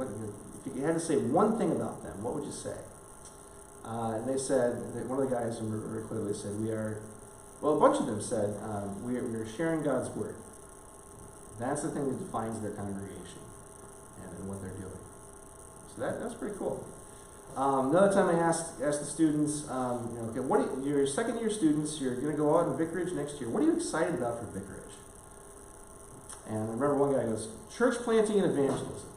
If you had to say one thing about them, what would you say? And they said, one of the guys very clearly said, a bunch of them said, we are sharing God's word. That's the thing that defines their congregation and what they're doing. So that's pretty cool. Another time I asked the students, your second year students, you're going to go out in vicarage next year. What are you excited about for vicarage? And I remember one guy goes, church planting and evangelism.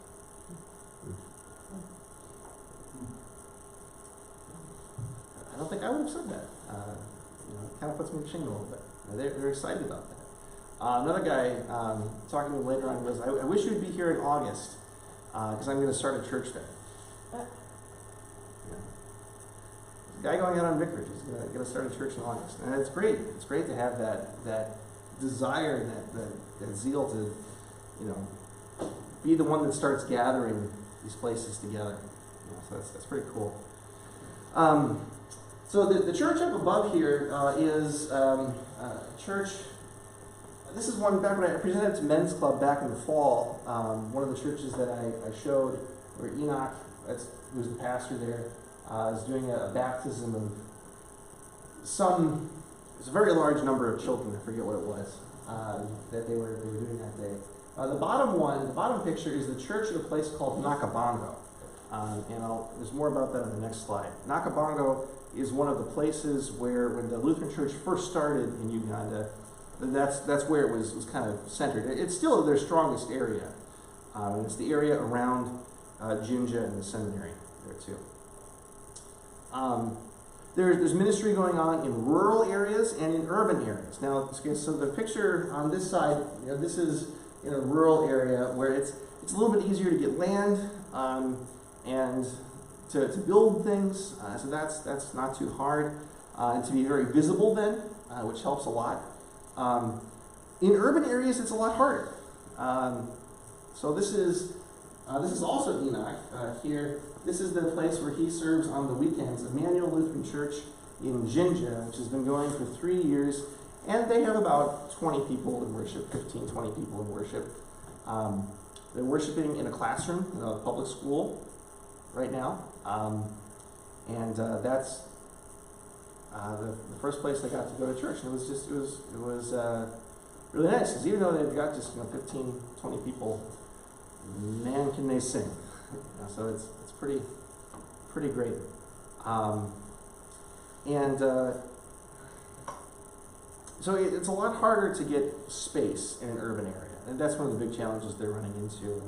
I don't think I would have said that. It kind of puts me to shame a little bit. They're excited about that. Another guy talking to me later on goes, I wish you'd be here in August because I'm going to start a church there. Guy going out on vicarage is going to start a church in August, and it's great. It's great to have that desire, that zeal to, be the one that starts gathering these places together. So that's pretty cool. So the church up above here is church. This is one back when I presented to Men's Club back in the fall. One of the churches that I showed, where Enoch, who's the pastor there, is doing a baptism of it's a very large number of children, I forget what it was, that they were doing that day. The bottom picture is the church at a place called Nakabongo. There's more about that on the next slide. Nakabongo is one of the places where, when the Lutheran Church first started in Uganda, that's where it was kind of centered. It's still their strongest area. It's the area around Jinja and the seminary there too. There's ministry going on in rural areas and in urban areas. Now, so the picture on this side, this is in a rural area where it's a little bit easier to get land and to build things. So that's not too hard, and to be very visible then, which helps a lot. In urban areas, it's a lot harder. So this is also Enoch here. This is the place where he serves on the weekends, Emmanuel Lutheran Church in Jinja, which has been going for 3 years, and they have about 20 people in worship, 15, 20 people in worship. They're worshiping in a classroom in a public school right now, and that's the first place they got to go to church. And it was really nice, because even though they've got just 15, 20 people, man can sing. So it's pretty great. So it's a lot harder to get space in an urban area, and that's one of the big challenges they're running into.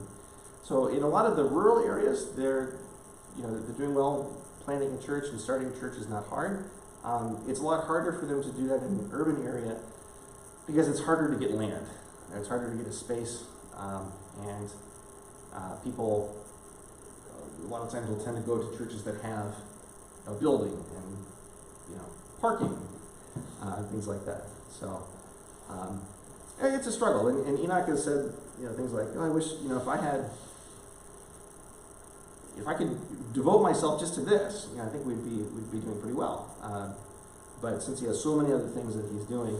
So in a lot of the rural areas, they're doing well. Planting a church and starting a church is not hard. It's a lot harder for them to do that in an urban area because it's harder to get land. It's harder to get a space, and people a lot of times will tend to go to churches that have a building and parking, things like that. So it's a struggle. And Enoch has said things like, I wish if I could devote myself just to this, I think we'd be doing pretty well. But since he has so many other things that he's doing,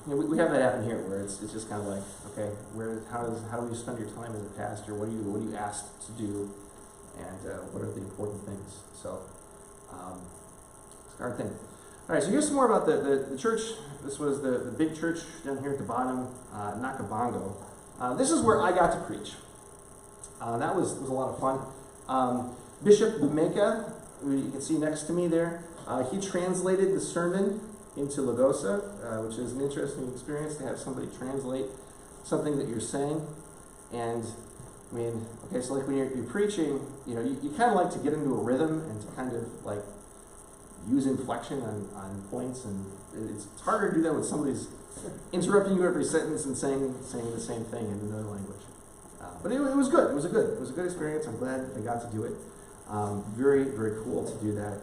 we have that happen here where it's just kind of like, okay, how do you spend your time as a pastor? What are you asked to do, and what are the important things? So it's a hard thing. All right, so here's some more about the church. This was the big church down here at the bottom, Nakabongo. This is where I got to preach. That was a lot of fun. Bishop Bumeka, who you can see next to me there, he translated the sermon into Lagosa, which is an interesting experience to have somebody translate something that you're saying. And so like when you're preaching, you kind of like to get into a rhythm and to kind of like use inflection on points, and it's harder to do that when somebody's interrupting you every sentence and saying the same thing in another language. But it was good. It was a good experience. I'm glad I got to do it. Very, very cool to do that.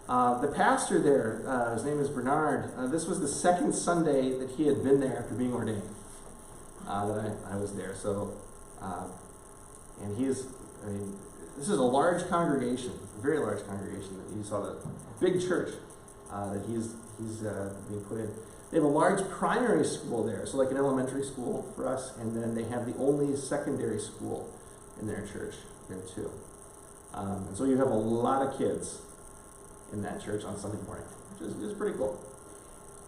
The pastor there, his name is Bernard. This was the second Sunday that he had been there after being ordained. That I was there. So, and this is a large congregation, a very large congregation. That you saw the big church that he's being put in. They have a large primary school there, so like an elementary school for us, and then they have the only secondary school in their church there too. And so you have a lot of kids in that church on Sunday morning, which is pretty cool.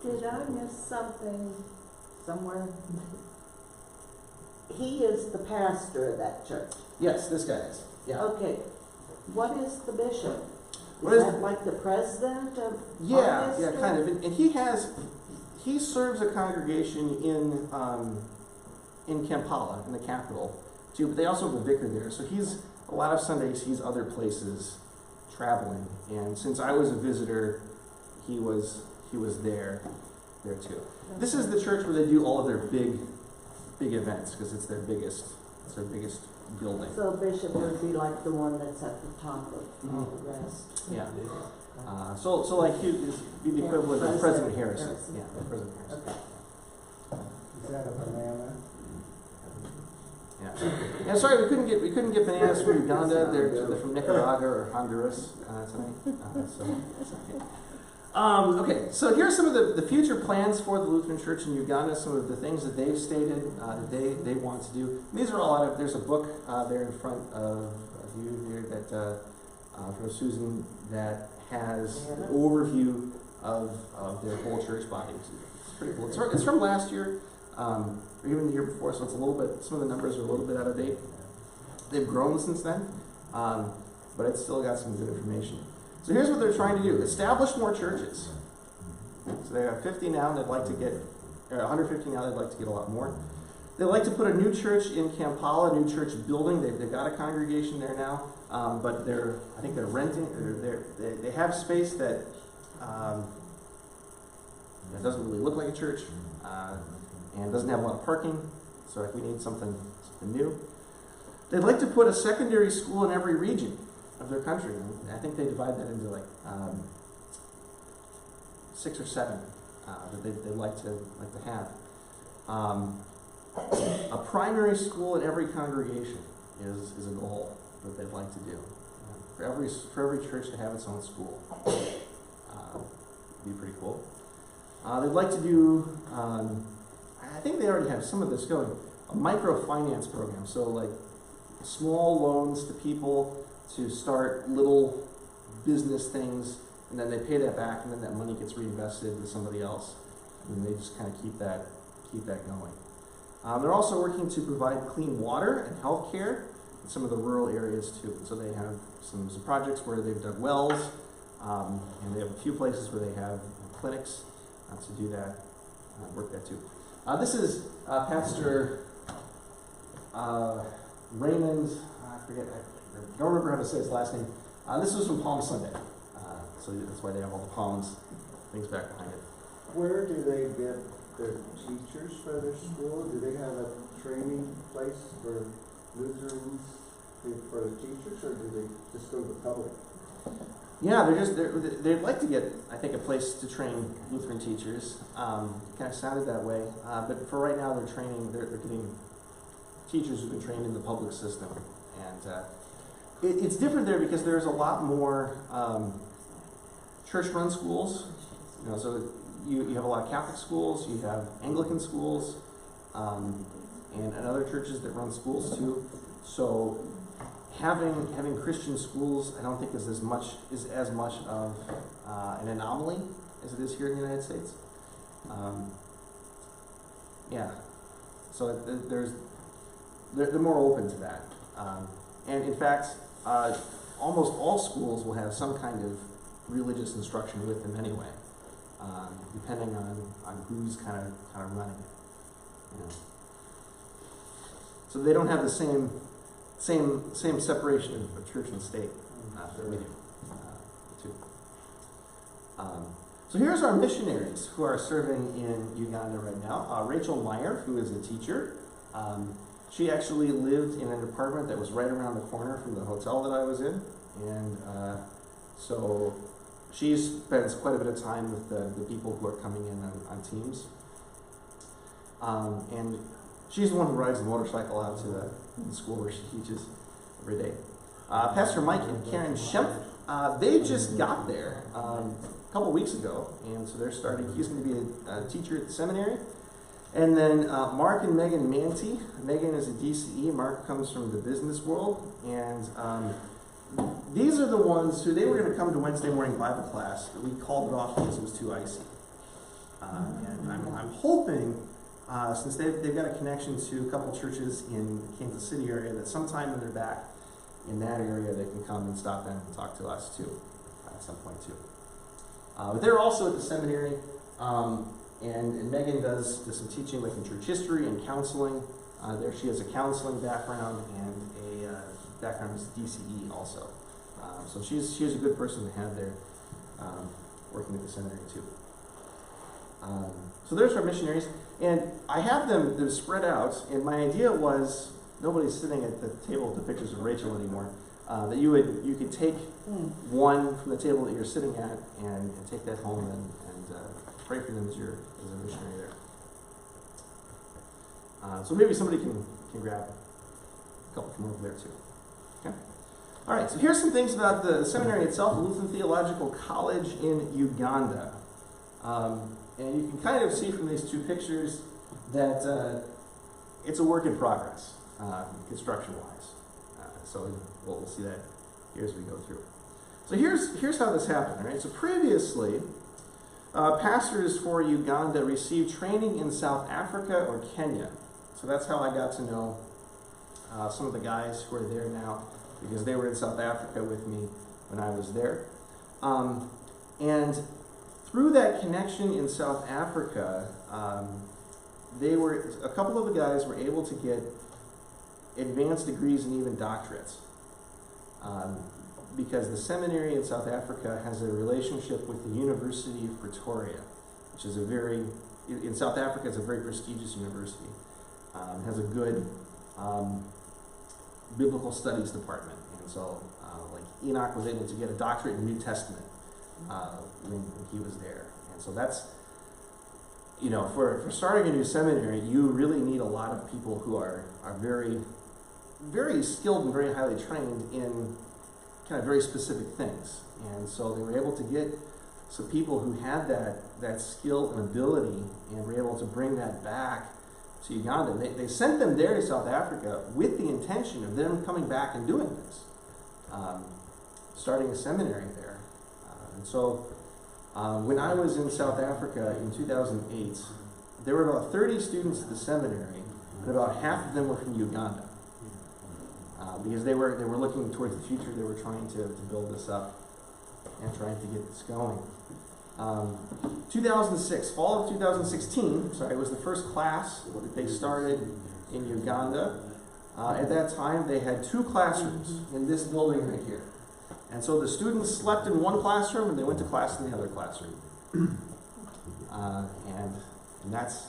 Did I miss something somewhere? He is the pastor of that church. Yes, this guy is. Yeah. Okay. What is the bishop? What Is is that like the president of Yeah, our yeah, district? kind of. And he serves a congregation in Kampala, in the capital, too. But they also have a vicar there. So a lot of Sundays he's other places traveling. And since I was a visitor, he was there too. This is the church where they do all of their big events because it's their biggest building. So bishop would be like the one that's at the top of all the rest. Yeah. So like he would be the equivalent of President Harrison. Yeah, President Harrison. Okay. Is that a banana? Yeah. Yeah. Sorry, we couldn't get bananas from Uganda. They're from Nicaragua or Honduras tonight. Okay, so here are some of the future plans for the Lutheran Church in Uganda, some of the things that they've stated that they want to do. These are all there's a book there in front of you here that from Susan that has an overview of their whole church body. It's pretty cool. It's from last year, or even the year before, so it's a little bit, some of the numbers are a little bit out of date. They've grown since then, but it's still got some good information. So here's what they're trying to do. Establish more churches. So they have 50 now, and they'd like to get, 150 now, they'd like to get a lot more. They'd like to put a new church in Kampala, a new church building. They've got a congregation there now, but I think they're renting, they have space that doesn't really look like a church, and doesn't have a lot of parking, so if we need something new. They'd like to put a secondary school in every region of their country. I think they divide that into like 6 or 7 that they'd like to have. A primary school in every congregation is a goal that they'd like to do. For every church to have its own school would be pretty cool. They'd like to do, I think they already have some of this going, a microfinance program. So like small loans to people to start little business things, and then they pay that back, and then that money gets reinvested with somebody else, and they just kind of keep that going. They're also working to provide clean water and health care in some of the rural areas too. So they have some projects where they've dug wells, and they have a few places where they have clinics to do that, work that too. This is Pastor Raymond, I don't remember how to say his last name. This was from Palm Sunday. So that's why they have all the palms, things back behind it. Where do they get their teachers for their school? Do they have a training place for Lutherans for the teachers, or do they just go to the public? Yeah, they'd like to get, I think, a place to train Lutheran teachers. Kind of sounded that way, but for right now, they're getting teachers who've been trained in the public system, and it's different there because there's a lot more church-run schools. You know, so you have a lot of Catholic schools, you have Anglican schools, and other churches that run schools too. So having Christian schools, I don't think is as much of an anomaly as it is here in the United States. Yeah, so they're more open to that, and in fact, almost all schools will have some kind of religious instruction with them anyway, depending on who's kind of running it. You know. So they don't have the same separation of church and state that we do, too. So here's our missionaries who are serving in Uganda right now. Rachel Meyer, who is a teacher. She actually lived in an apartment that was right around the corner from the hotel that I was in, and so she spends quite a bit of time with the people who are coming in on teams. And she's the one who rides the motorcycle out to the school where she teaches every day. Pastor Mike and Karen Shemp, they just got there a couple weeks ago, and so they're starting. He's going to be a teacher at the seminary. And then Mark and Megan Manti. Megan is a DCE. Mark comes from the business world, and these are the ones who they were going to come to Wednesday morning Bible class, but we called it off because it was too icy. And I'm hoping, since they've got a connection to a couple churches in the Kansas City area, that sometime when they're back in that area, they can come and stop in and talk to us too, at some point too. But they're also at the seminary, and Megan does some teaching, like in church history and counseling. There she has a counseling background and a background as DCE also. So she's a good person to have there, working at the seminary too. So there's our missionaries, and I have them spread out, and my idea was, nobody's sitting at the table with the pictures of Rachel anymore, that you could take one from the table that you're sitting at and take that home and pray for them as a missionary there. So maybe somebody can grab a couple from over there too. Okay? All right, so here's some things about the seminary itself, the Lutheran Theological College in Uganda. And you can kind of see from these two pictures that it's a work in progress, construction-wise. So we'll see that here as we go through. So here's how this happened, right? So previously, pastors for Uganda received training in South Africa or Kenya. So that's how I got to know some of the guys who are there now, because they were in South Africa with me when I was there. And through that connection in South Africa, a couple of the guys were able to get advanced degrees and even doctorates. Because the seminary in South Africa has a relationship with the University of Pretoria, which is in South Africa, it's a very prestigious university. It has a good biblical studies department. And so, like Enoch was able to get a doctorate in New Testament when he was there. And so that's, for starting a new seminary, you really need a lot of people who are very, very skilled and very highly trained in kind of very specific things. And so they were able to get some people who had that skill and ability and were able to bring that back to Uganda. They sent them there to South Africa with the intention of them coming back and doing this, starting a seminary there. And so when I was in South Africa in 2008, there were about 30 students at the seminary and about half of them were from Uganda. Because they were looking towards the future, they were trying to build this up and trying to get this going. 2006, fall of 2016, was the first class that they started in Uganda. At that time, they had 2 classrooms in this building right here. And so the students slept in one classroom and they went to class in the other classroom. And that's,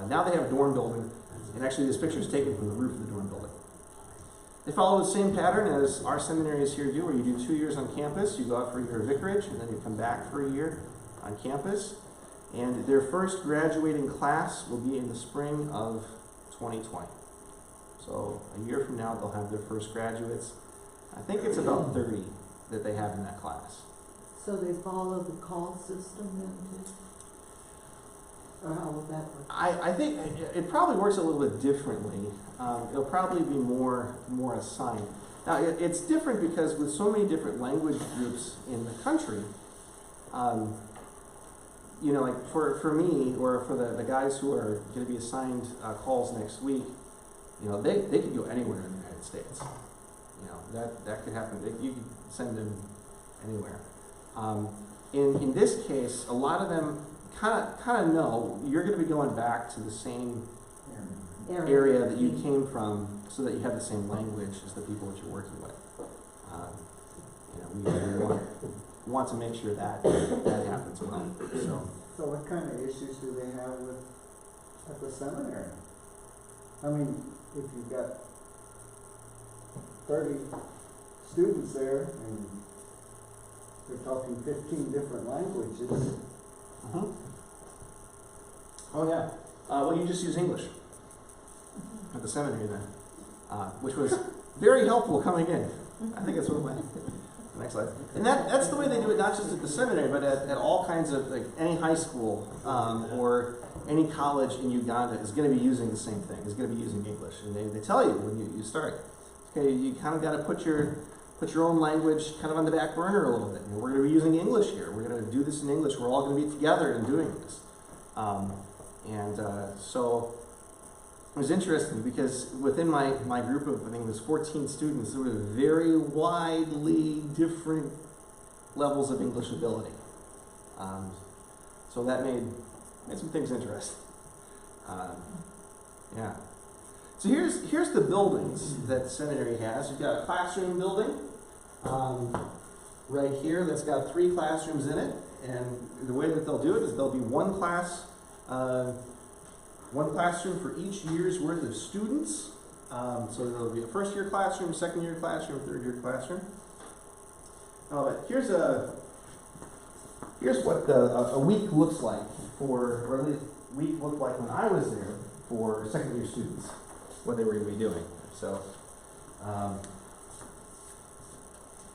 now they have a dorm building. And actually this picture is taken from the roof of the dorm building. They follow the same pattern as our seminaries here do, where you do 2 years on campus, you go out for your vicarage, and then you come back for a year on campus. And their first graduating class will be in the spring of 2020. So a year from now, they'll have their first graduates. I think it's about 30 that they have in that class. So they follow the call system then too? Or how would that work? I think it probably works a little bit differently. It'll probably be more assigned. Now, it's different because with so many different language groups in the country, you know, like for me, or for the guys who are going to be assigned calls next week, you know, they could go anywhere in the United States. You know, that could happen. You could send them anywhere. In this case, a lot of them kind of know you're going to be going back to the same area that you came from, so that you have the same language as the people that you're working with. You know, we want to make sure that happens well. So what kind of issues do they have at the seminary? I mean, if you've got 30 students there and they're talking 15 different languages. Uh-huh. Oh yeah. Well, you just use English at the seminary then, which was very helpful coming in. I think that's what my next slide. And that's the way they do it, not just at the seminary, but at all kinds of, like, any high school or any college in Uganda is going to be using the same thing. Is going to be using English, and they tell you when you start. Okay, you kind of got to put your own language kind of on the back burner a little bit. You know, we're going to be using English here. We're going to do this in English. We're all going to be together and doing this. So it was interesting because within my group of, I think it was 14 students, there were very widely different levels of English ability. So that made some things interesting. Yeah. So here's the buildings that the seminary has. You've got a classroom building right here that's got 3 classrooms in it, and the way that they'll do it is there'll be one classroom for each year's worth of students. So there'll be a first year classroom, second year classroom, third year classroom. Here's what a week looks like or at least a week looked like when I was there for second year students, what they were going to be doing. So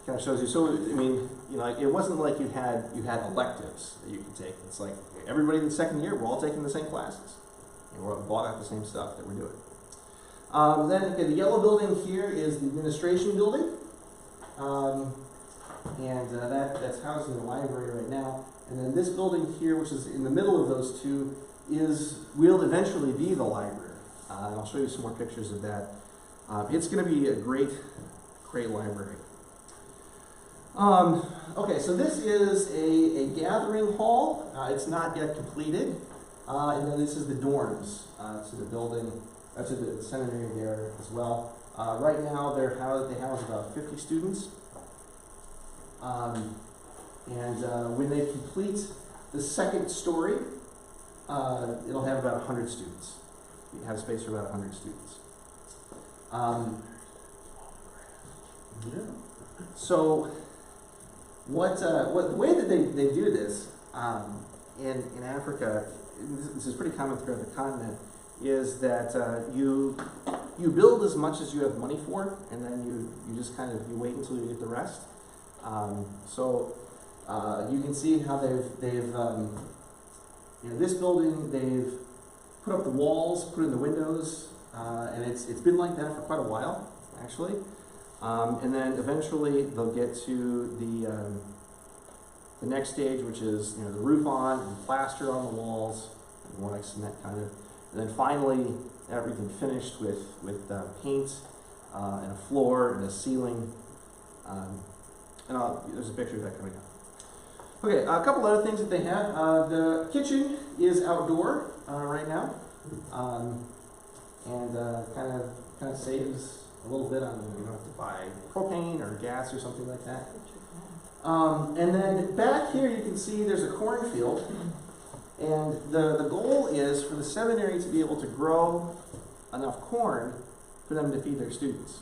kind of shows you. So I mean, you know, it wasn't like you had electives that you could take. It's like everybody in the second year, we're all taking the same classes, and we're all bought out the same stuff that we're doing. Then the yellow building here is the administration building, that's housing the library right now. And then this building here, which is in the middle of those two, will eventually be the library. And I'll show you some more pictures of that. It's going to be a great library. Okay, so this is a gathering hall. It's not yet completed. And then this is the dorms to the building, to the seminary there as well. Right now they house about 50 students. When they complete the second story, it'll have about 100 students. You have space for about 100 students. So, the way that they do this in Africa, this is pretty common throughout the continent, is that you build as much as you have money for, and then you just kind of wait until you get the rest. You can see how they've this building, they've put up the walls, put in the windows, and it's been like that for quite a while, actually. And then eventually they'll get to the next stage, which is the roof on and plaster on the walls, more like cement kind of. And then finally, everything finished with paint and a floor and a ceiling. There's a picture of that coming up. Okay, a couple other things that they have. The kitchen is outdoor right now, and kind of saves a little bit on, you don't have to buy propane or gas or something like that. And then back here you can see there's a cornfield, and the goal is for the seminary to be able to grow enough corn for them to feed their students.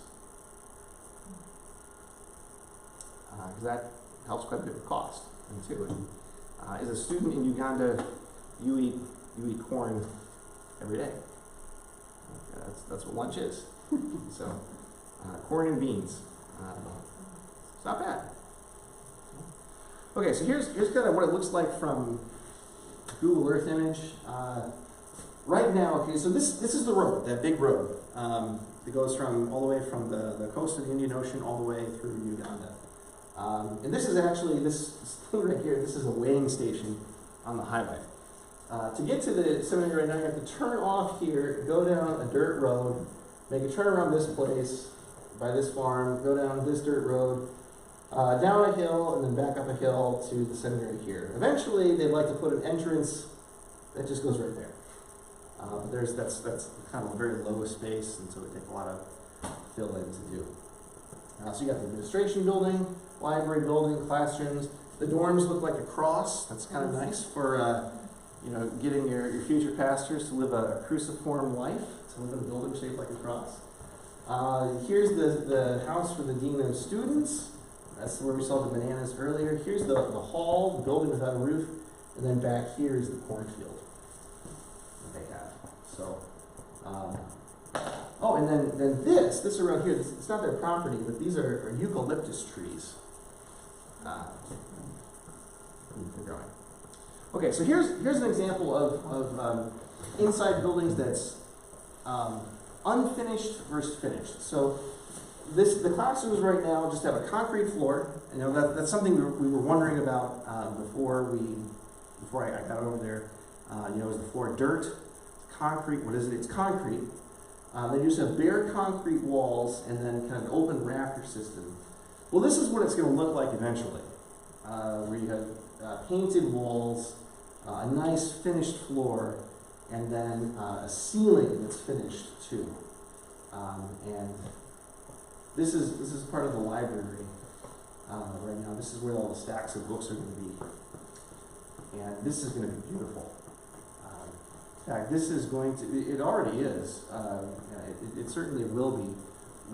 Because that helps quite a bit with cost, too. As a student in Uganda, you eat corn every day. That's what lunch is. So, corn and beans. It's not bad. Okay, so here's kind of what it looks like from Google Earth image. Right now, okay, so this is the road, that big road. It goes all the way from the coast of the Indian Ocean all the way through Uganda. And this is actually, this thing right here, this is a weighing station on the highway. To get to the seminary right now, you have to turn off here, go down a dirt road, make a turn around this place, by this farm, go down this dirt road, down a hill, and then back up a hill to the seminary here. Eventually, they'd like to put an entrance that just goes right there. That's kind of a very low space, and so it would take a lot of fill-in to do. So you got the administration building, library building, classrooms. The dorms look like a cross. That's kind of nice for getting your future pastors to live a cruciform life, to live in a building shaped like a cross. Here's the house for the dean of students. That's where we saw the bananas earlier. Here's the hall, the building without a roof, and then back here is the cornfield that they have. So, and then this around here, it's not their property, but these are eucalyptus trees. They're growing. Okay, so here's an example of inside buildings that's unfinished versus finished. So the classrooms right now just have a concrete floor. That's something we were wondering about before I got over there. Is the floor dirt, concrete? What is it? It's concrete. They just have bare concrete walls and then kind of an open rafter system. Well, this is what it's going to look like eventually, where you have painted walls, a nice finished floor, and then a ceiling that's finished too. And this is part of the library right now. This is where all the stacks of books are going to be, and this is going to be beautiful. In fact, this is going to. It already is. It certainly will be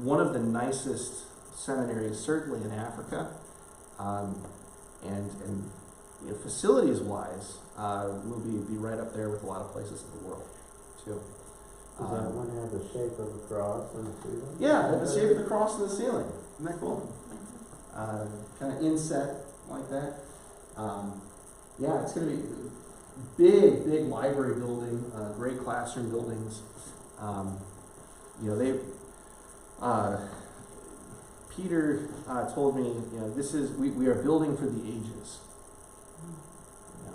one of the nicest seminaries, certainly in Africa, and facilities-wise, will be right up there with a lot of places in the world, too. Does that one have the shape of a cross on the ceiling? Yeah, the shape of the cross on the ceiling. Isn't that cool? Kind of inset like that. It's going to be big library building, great classroom buildings. Peter told me, we are building for the ages.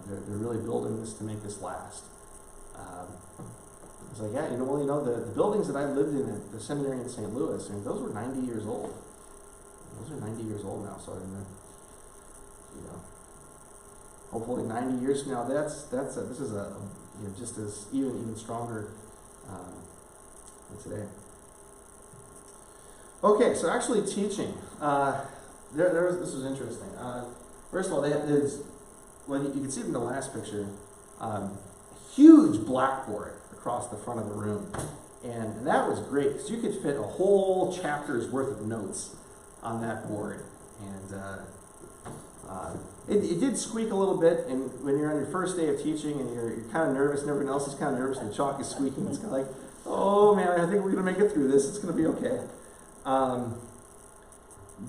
They're really building this to make this last. I was like, the buildings that I lived in at the seminary in St. Louis, those were 90 years old. Those are 90 years old now, so hopefully 90 years from now, this is just as even stronger than today. Okay, so actually teaching. This was interesting. First of all, you can see it in the last picture, huge blackboard across the front of the room. And that was great, because you could fit a whole chapter's worth of notes on that board. And it did squeak a little bit, and when you're on your first day of teaching and you're kind of nervous and everyone else is kind of nervous and the chalk is squeaking, it's kind of like, oh man, I think we're going to make it through this. It's going to be okay.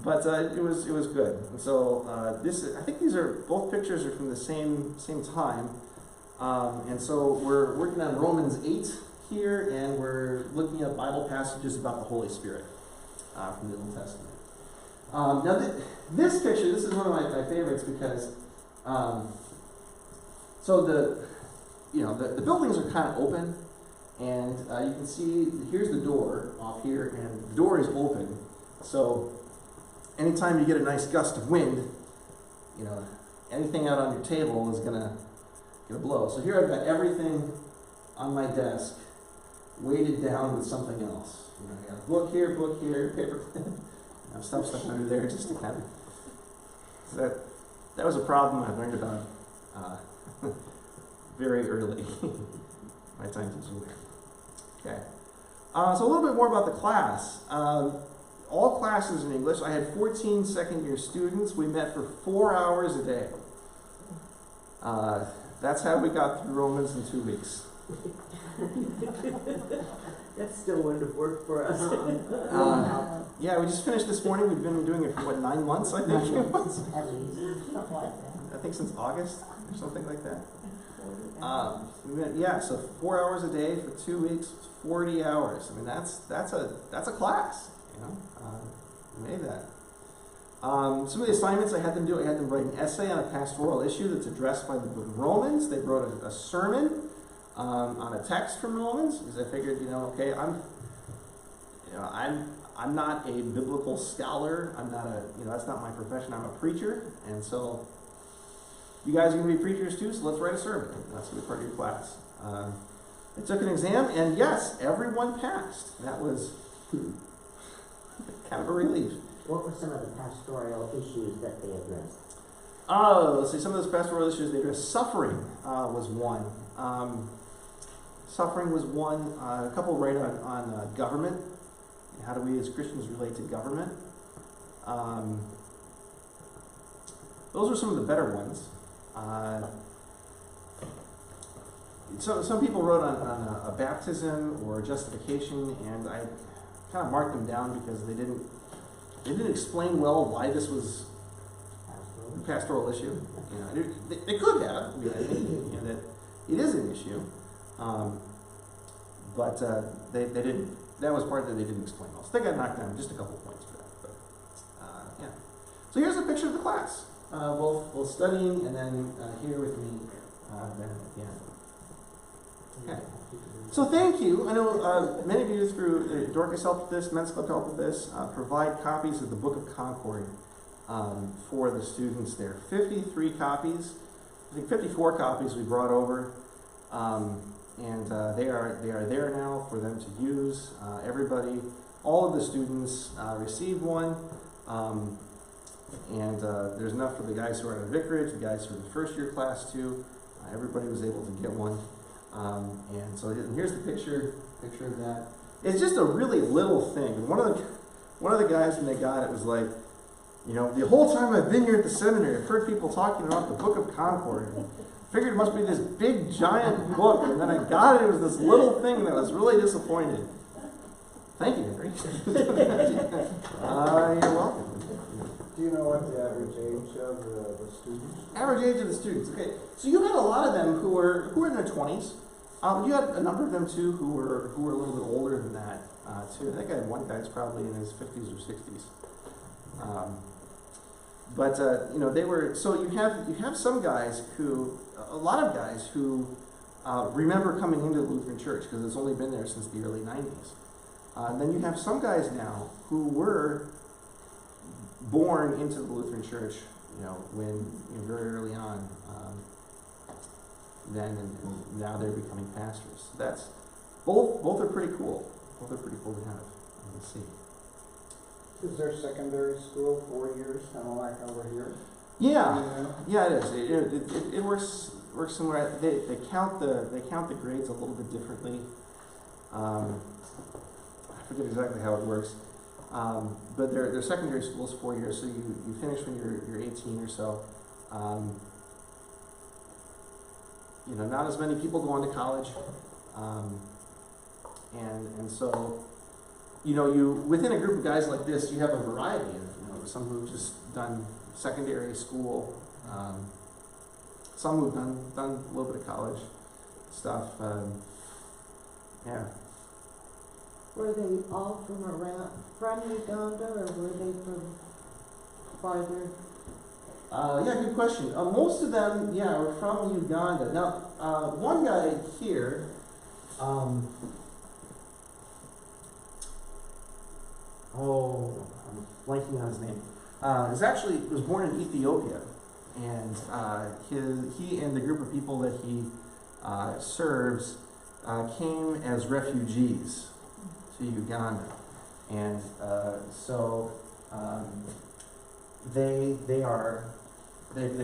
But it was good. And so I think both pictures are from the same time. And so we're working on Romans 8 here, and we're looking at Bible passages about the Holy Spirit from the Old Testament. Now this picture, this is one of my favorites because the buildings are kind of open, And you can see, here's the door off here, and the door is open. So anytime you get a nice gust of wind, you know, anything out on your table is gonna blow. So here I've got everything on my desk weighted down with something else. You know, I got a book here, paper, I have stuff stuck under there just to kind of. So that was a problem I learned about very early. My time teaching there. Okay. So a little bit more about the class. All classes in English. I had 14 second-year students. We met for 4 hours a day. That's how we got through Romans in 2 weeks. That still wouldn't have worked for us. Yeah, we just finished this morning. We've been doing it for, 9 months, I think? At least, something like that. I think since August or something like that. Yeah, so 4 hours a day for 2 weeks, 40 hours. I mean, that's a class, you know. We made that. Some of the assignments I had them do, I had them write an essay on a pastoral issue that's addressed by the book of Romans. They wrote a sermon on a text from Romans, because I figured, okay, I'm not a biblical scholar. I'm not that's not my profession. I'm a preacher, and so you guys are going to be preachers too. So let's write a sermon. That's going to be part of your class. I took an exam, and yes, everyone passed. That was kind of a relief. What were some of the pastoral issues that they addressed? Let's see, some of those pastoral issues they addressed. Suffering was one. Suffering was one. A couple right on government. How do we as Christians relate to government? Those are some of the better ones. Some people wrote on a baptism or justification, and I kind of marked them down because they didn't explain well why this was a pastoral issue. They could have. I mean, I think that it is an issue, but they didn't. That was part that they didn't explain well. So they got knocked down just a couple points for that. But yeah. So here's a picture of the class, both studying and then here with me then at the end. Okay. So thank you. I know many of you through Dorcas helped with this, Men's Club helped with this, provide copies of the Book of Concord for the students there. 53 copies. I think 54 copies we brought over. And they are there now for them to use. Everybody, all of the students received one. And there's enough for the guys who are at vicarage, the guys who are in the first year class too. Everybody was able to get one. And so here's the picture of that. It's just a really little thing. And one of the guys when they got it was like, the whole time I've been here at the seminary, I've heard people talking about the Book of Concord. Figured it must be this big giant book, and then I got it. It was this little thing that I was really disappointed. Thank you, Henry. You're welcome. Do you know what the average age of the students? Average age of the students. Okay, so you had a lot of them who were in their 20s. You had a number of them too who were a little bit older than that too. I think I had one guy's probably in his 50s or 60s. But they were. So you have some guys who. A lot of guys who remember coming into the Lutheran Church because it's only been there since the early 90s. Then you have some guys now who were born into the Lutheran Church, when very early on. Then and now they're becoming pastors. So that's both are pretty cool. Both are pretty cool to have. Let's see. Is there secondary school 4 years, kind of like over here? Yeah, it is. It works similar. They count the grades a little bit differently. I forget exactly how it works, but their secondary school is 4 years, so you finish when you're 18 or so. Not as many people go on to college, and so you within a group of guys like this, you have a variety of some who've just done secondary school, some who've done a little bit of college stuff. Yeah. Were they all from Uganda, or were they from farther? Yeah, good question. Most of them, were from Uganda. Now, one guy here I'm blanking on his name. He was born in Ethiopia, and he and the group of people that he serves came as refugees to Uganda, and they've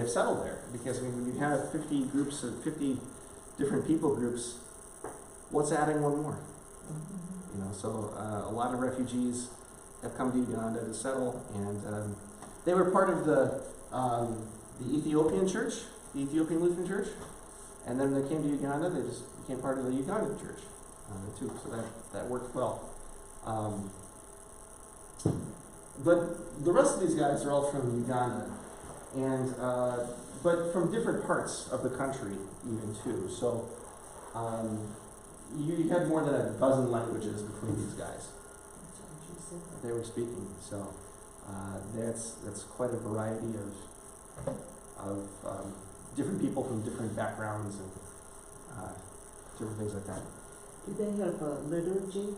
settled there because when you have 50 groups of 50 different people groups, what's adding one more? You know, so a lot of refugees have come to Uganda to settle, and they were part of the Ethiopian church, the Ethiopian Lutheran Church, and then they came to Uganda. They just became part of the Ugandan church too. So that worked well. But the rest of these guys are all from Uganda, and but from different parts of the country even too. So you had more than a dozen languages between these guys that they were speaking. So that's quite a variety of different people from different backgrounds and different things like that. Do they have a liturgy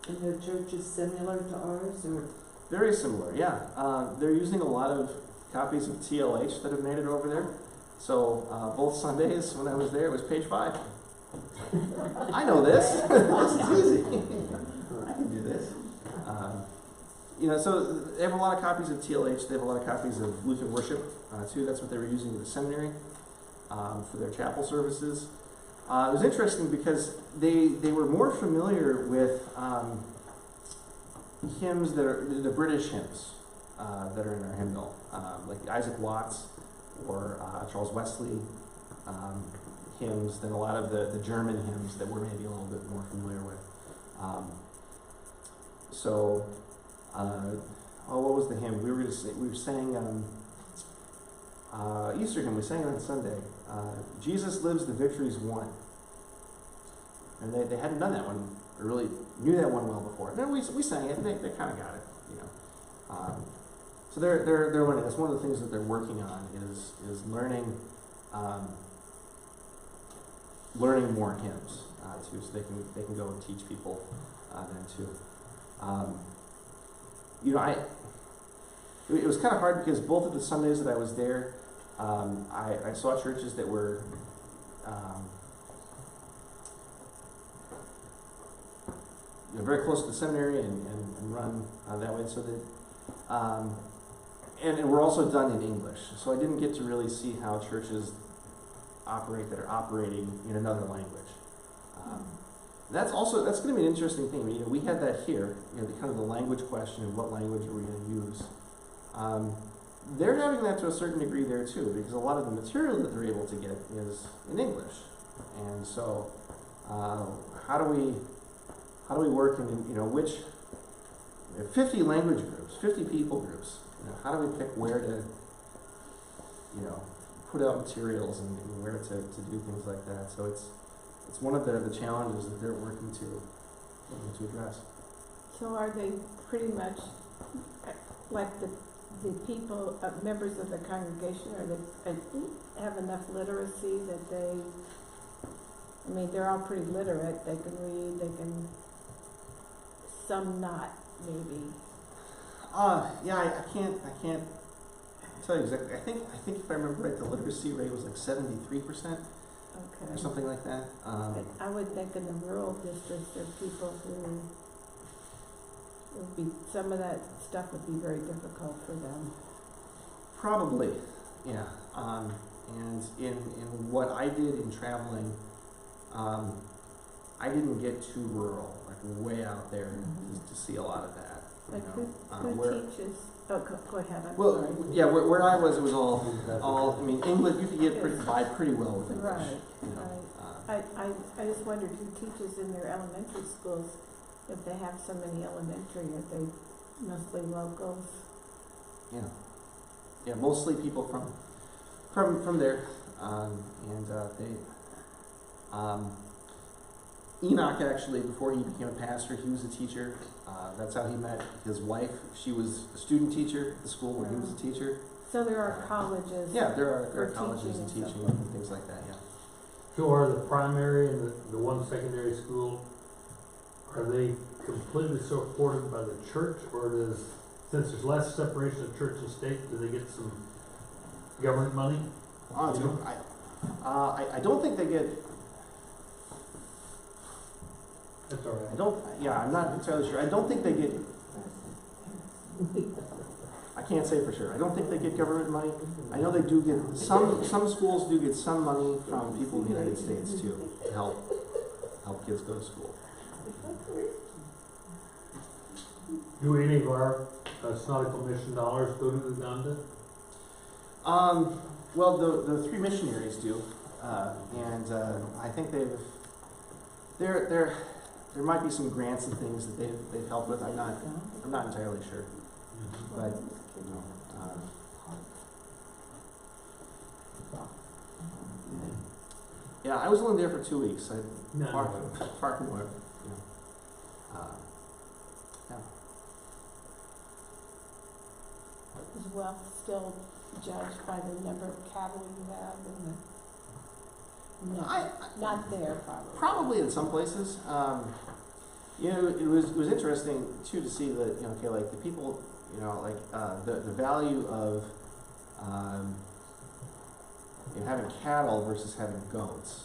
in their churches similar to ours, or? Very similar, yeah. They're using a lot of copies of TLH that have made it over there. So both Sundays when I was there, it was page 5. I know this. This is easy. I can do this. So they have a lot of copies of TLH. They have a lot of copies of Lutheran worship too. That's what they were using at the seminary for their chapel services. It was interesting because they were more familiar with hymns that are the British hymns that are in our hymnal, like Isaac Watts or Charles Wesley hymns than a lot of the German hymns that we're maybe a little bit more familiar with. What was the hymn? We were saying Easter hymn. We sang it on Sunday. Jesus lives, the victory's won. And they hadn't done that one, or really knew that one well before. Then we sang it, and they kind of got it, you know. So they're learning. That's one of the things that they're working on is learning learning more hymns too, so they can go and teach people then too. It was kind of hard because both of the Sundays that I was there, I saw churches that were very close to the seminary and run that way, so that and we're also done in English, so I didn't get to really see how churches operate that are operating in another language. That's going to be an interesting thing. We had that here, kind of the language question of what language are we going to use. They're having that to a certain degree there too, because a lot of the material that they're able to get is in English, and so how do we work in which 50 language groups, 50 people groups? How do we pick where to put out materials and where to do things like that? So it's one of the challenges that they're working to address. So are they pretty much like the people, members of the congregation, have enough literacy that they're all pretty literate, they can read, some not, maybe. I can't tell you exactly. I think if I remember right, the literacy rate was like 73%. Okay. Or something like that. I would think in the rural districts there are people who some of that stuff would be very difficult for them. Probably, yeah. And in what I did in traveling, I didn't get too rural, like way out there to see a lot of that. Like who teaches? Oh, go ahead. I'm well, sorry. yeah, where I was, it was all. English. You could get by pretty well with English. Right. I just wondered who teaches in their elementary schools, if they have so many elementary, if they mostly locals. Yeah, mostly people from there, Enoch actually, before he became a pastor, he was a teacher. That's how he met his wife. She was a student teacher at the school where he was a teacher. So there are colleges. Yeah, there are colleges teaching and teaching and and things like that. Yeah. So are the primary and the one secondary school, are they completely supported by the church, or does, since there's less separation of church and state, do they get some government money? I don't think they get. That's all right. I'm not entirely sure. I don't think they get. I can't say for sure. I don't think they get government money. I know they do get some schools do get some money from people in the United States too to help kids go to school. Do any of our nautical mission dollars go to Uganda? Well, the three missionaries do, and I think there might be some grants and things that they've helped with. I'm not entirely sure, but you know, yeah, I was only there for 2 weeks. Far from where, you know, yeah. Is wealth still judged by the number of cattle you have and the, no, not there probably. Probably in some places. You know, it was interesting too to see that, you know, okay, like the people, you know, like the value of you know, having cattle versus having goats.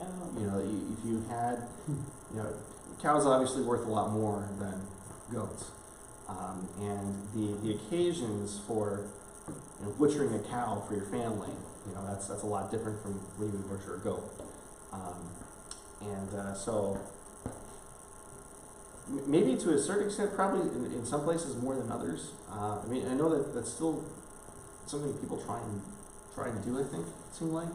Oh. You know, if you had, you know, cows obviously worth a lot more than goats, and the occasions for, you know, butchering a cow for your family, you know, that's a lot different from when you would butcher a goat, so maybe to a certain extent, probably in some places more than others. I mean, I know that that's still something people try and do. I think it seemed like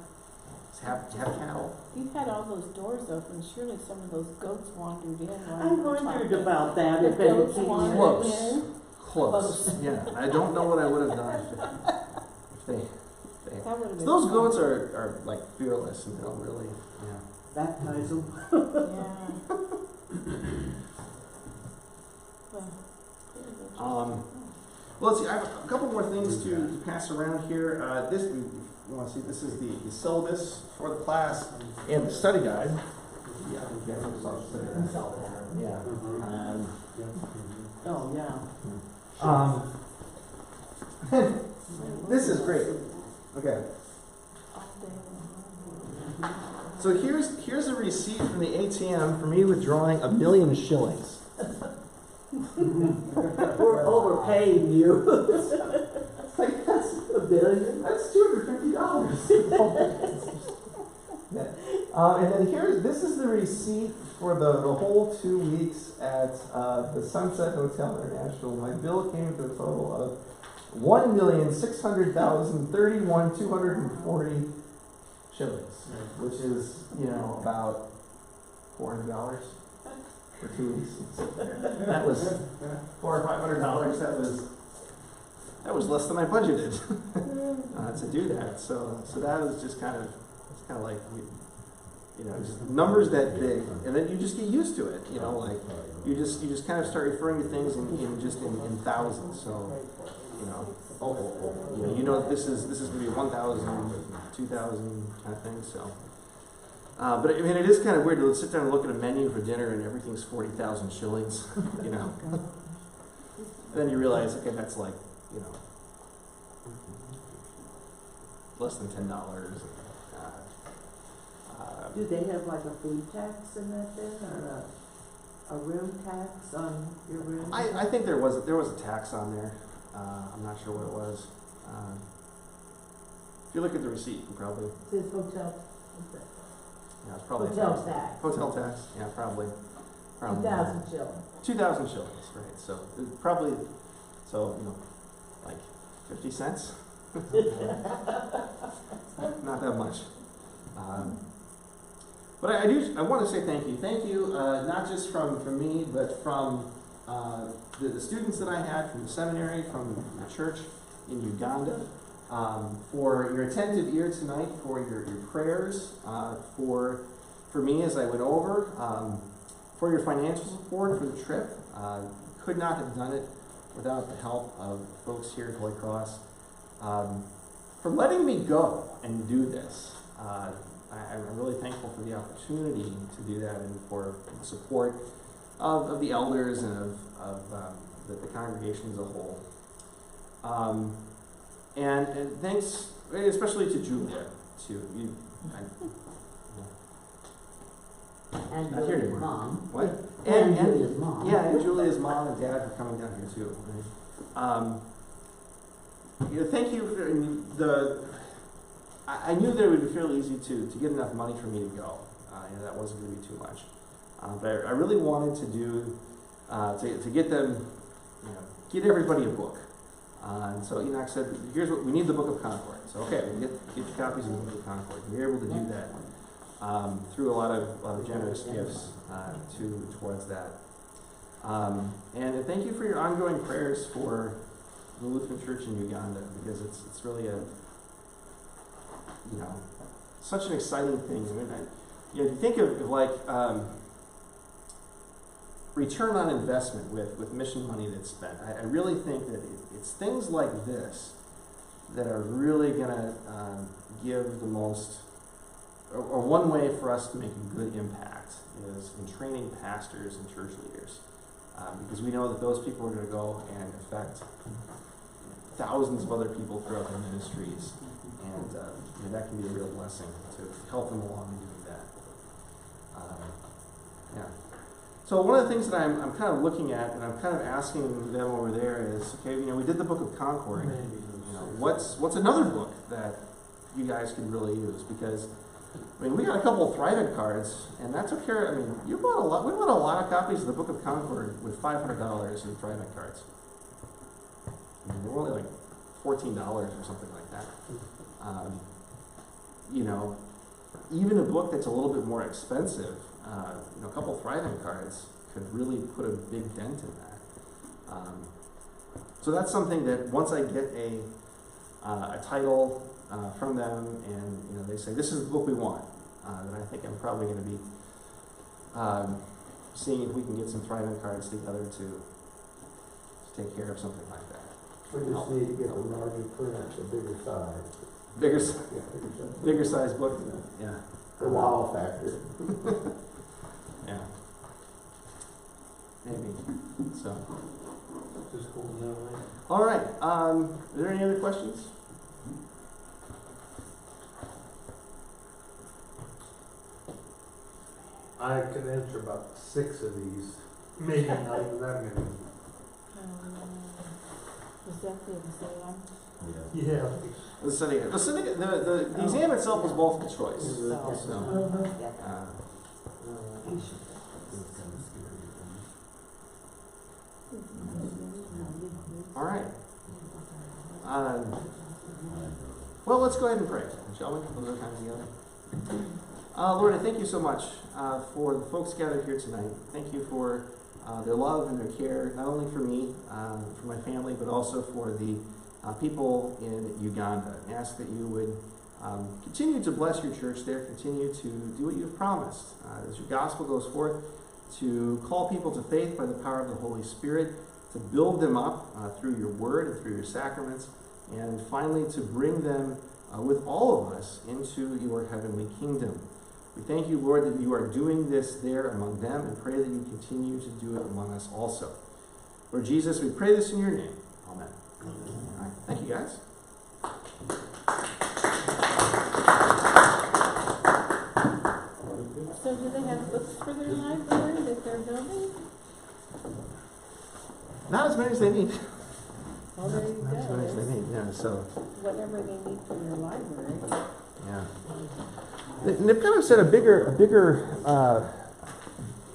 to have cattle. You've had all those doors open. Surely some of those goats wandered in. I wondered about that, if The goats anything. wandered in. Close. Yeah, I don't know what I would have done if they. That would have been Those fun. goats are like fearless and they don't really, yeah. Baptize them. Yeah. Well, let's see. I have a couple more things to pass around here. This, you want to see? This is the syllabus for the class and the study guide. Yeah, you guys saw the study guide. Yeah. Oh, yeah. This is great. Okay. So here's a receipt from the ATM for me withdrawing 1 million shillings. We're overpaying you. Like that's $1 billion. That's $250. And then this is the receipt for the whole 2 weeks at the Sunset Hotel International. My bill came to a total of $1,600,031,240 shillings, which is, you know, about $400 for 2 weeks. That was $400 or $500. That was less than I budgeted to do that. So that was just kind of like, you know, just numbers that big, and then you just get used to it. You know, like you just kind of start referring to things in thousands. So you know, this is going to be 1,000, 2,000 kind of thing. So. But I mean, it is kind of weird to sit down and look at a menu for dinner and everything's 40,000 shillings, you know. Then you realize, okay, that's like, you know, less than $10. Do they have like a food tax in that then, or a room tax on your room? I think there was a tax on there. I'm not sure what it was. If you look at the receipt, you can probably. It says hotel. Yeah, it's probably Hotel a tax. tax. Hotel tax. Yeah, probably. 2,000 shillings. 2,000 shillings, right? So probably, you know, like 50 cents. Not that much. But I want to say thank you, not just from me, but from the students that I had from the seminary, from the church in Uganda, for your attentive ear tonight, for your prayers, for me as I went over, for your financial support for the trip. Could not have done it without the help of folks here at Holy Cross. For letting me go and do this. I'm really thankful for the opportunity to do that and for the support of the elders and of the congregation as a whole. And thanks especially to Julia, too. And Not here Julia's anymore. mom. What? And Julia's mom. Yeah, and Julia's mom and dad for coming down here too. Thank you for the. I knew that it would be fairly easy to get enough money for me to go. That wasn't going to be too much. But I really wanted to do to get them, get everybody a book. And so Enoch said, "Here's what we need: the Book of Concord." So okay, we get the copies of the Book of Concord. We were able to do that through a lot of generous gifts towards that. And thank you for your ongoing prayers for the Lutheran Church in Uganda, because it's really such an exciting thing. I mean, you think of like return on investment with mission money that's spent. I really think that it's things like this that are really going to give the most, or one way for us to make a good impact is in training pastors and church leaders. Because we know that those people are going to go and affect thousands of other people throughout their ministries. And that can be a real blessing to help them along in doing that. So one of the things that I'm kind of looking at, and I'm kind of asking them over there is, okay, we did the Book of Concord. What's another book that you guys could really use? Because we got a couple of Thrivent cards, and that took care of, we bought a lot of copies of the Book of Concord with $500 in Thrivent cards. They were only like $14 or something like that. Even a book that's a little bit more expensive, a couple of Thrivent cards could really put a big dent in that. So that's something that once I get a title from them, and they say this is the book we want, then I think I'm probably going to be seeing if we can get some Thrivent cards together to take care of something like that. We just need to get a larger print, a bigger size. Bigger size book. Yeah. The wow factor. Yeah. Maybe. So. Just cool that way. All right. Are there any other questions? I could answer about 6 of these. Maybe not even that many. Is that the exam? Yeah. The exam itself was multiple choice. So, all right. Well, let's go ahead and pray, shall we? Close our time together. Lord, I thank you so much for the folks gathered here tonight. Thank you for their love and their care, not only for me, for my family, but also for the people in Uganda. I ask that you would continue to bless your church there, continue to do what you've promised as your gospel goes forth, to call people to faith by the power of the Holy Spirit, to build them up through your word and through your sacraments, and finally to bring them with all of us into your heavenly kingdom. We thank you, Lord, that you are doing this there among them, and pray that you continue to do it among us also. Lord Jesus, we pray this in your name. Amen. All right. Thank you, guys. So do they have books for their library that they're building? Not as many as they need. Well, there you Not as many as go. they need, yeah. So, Whatever they need for their library. yeah. They've kind of set a bigger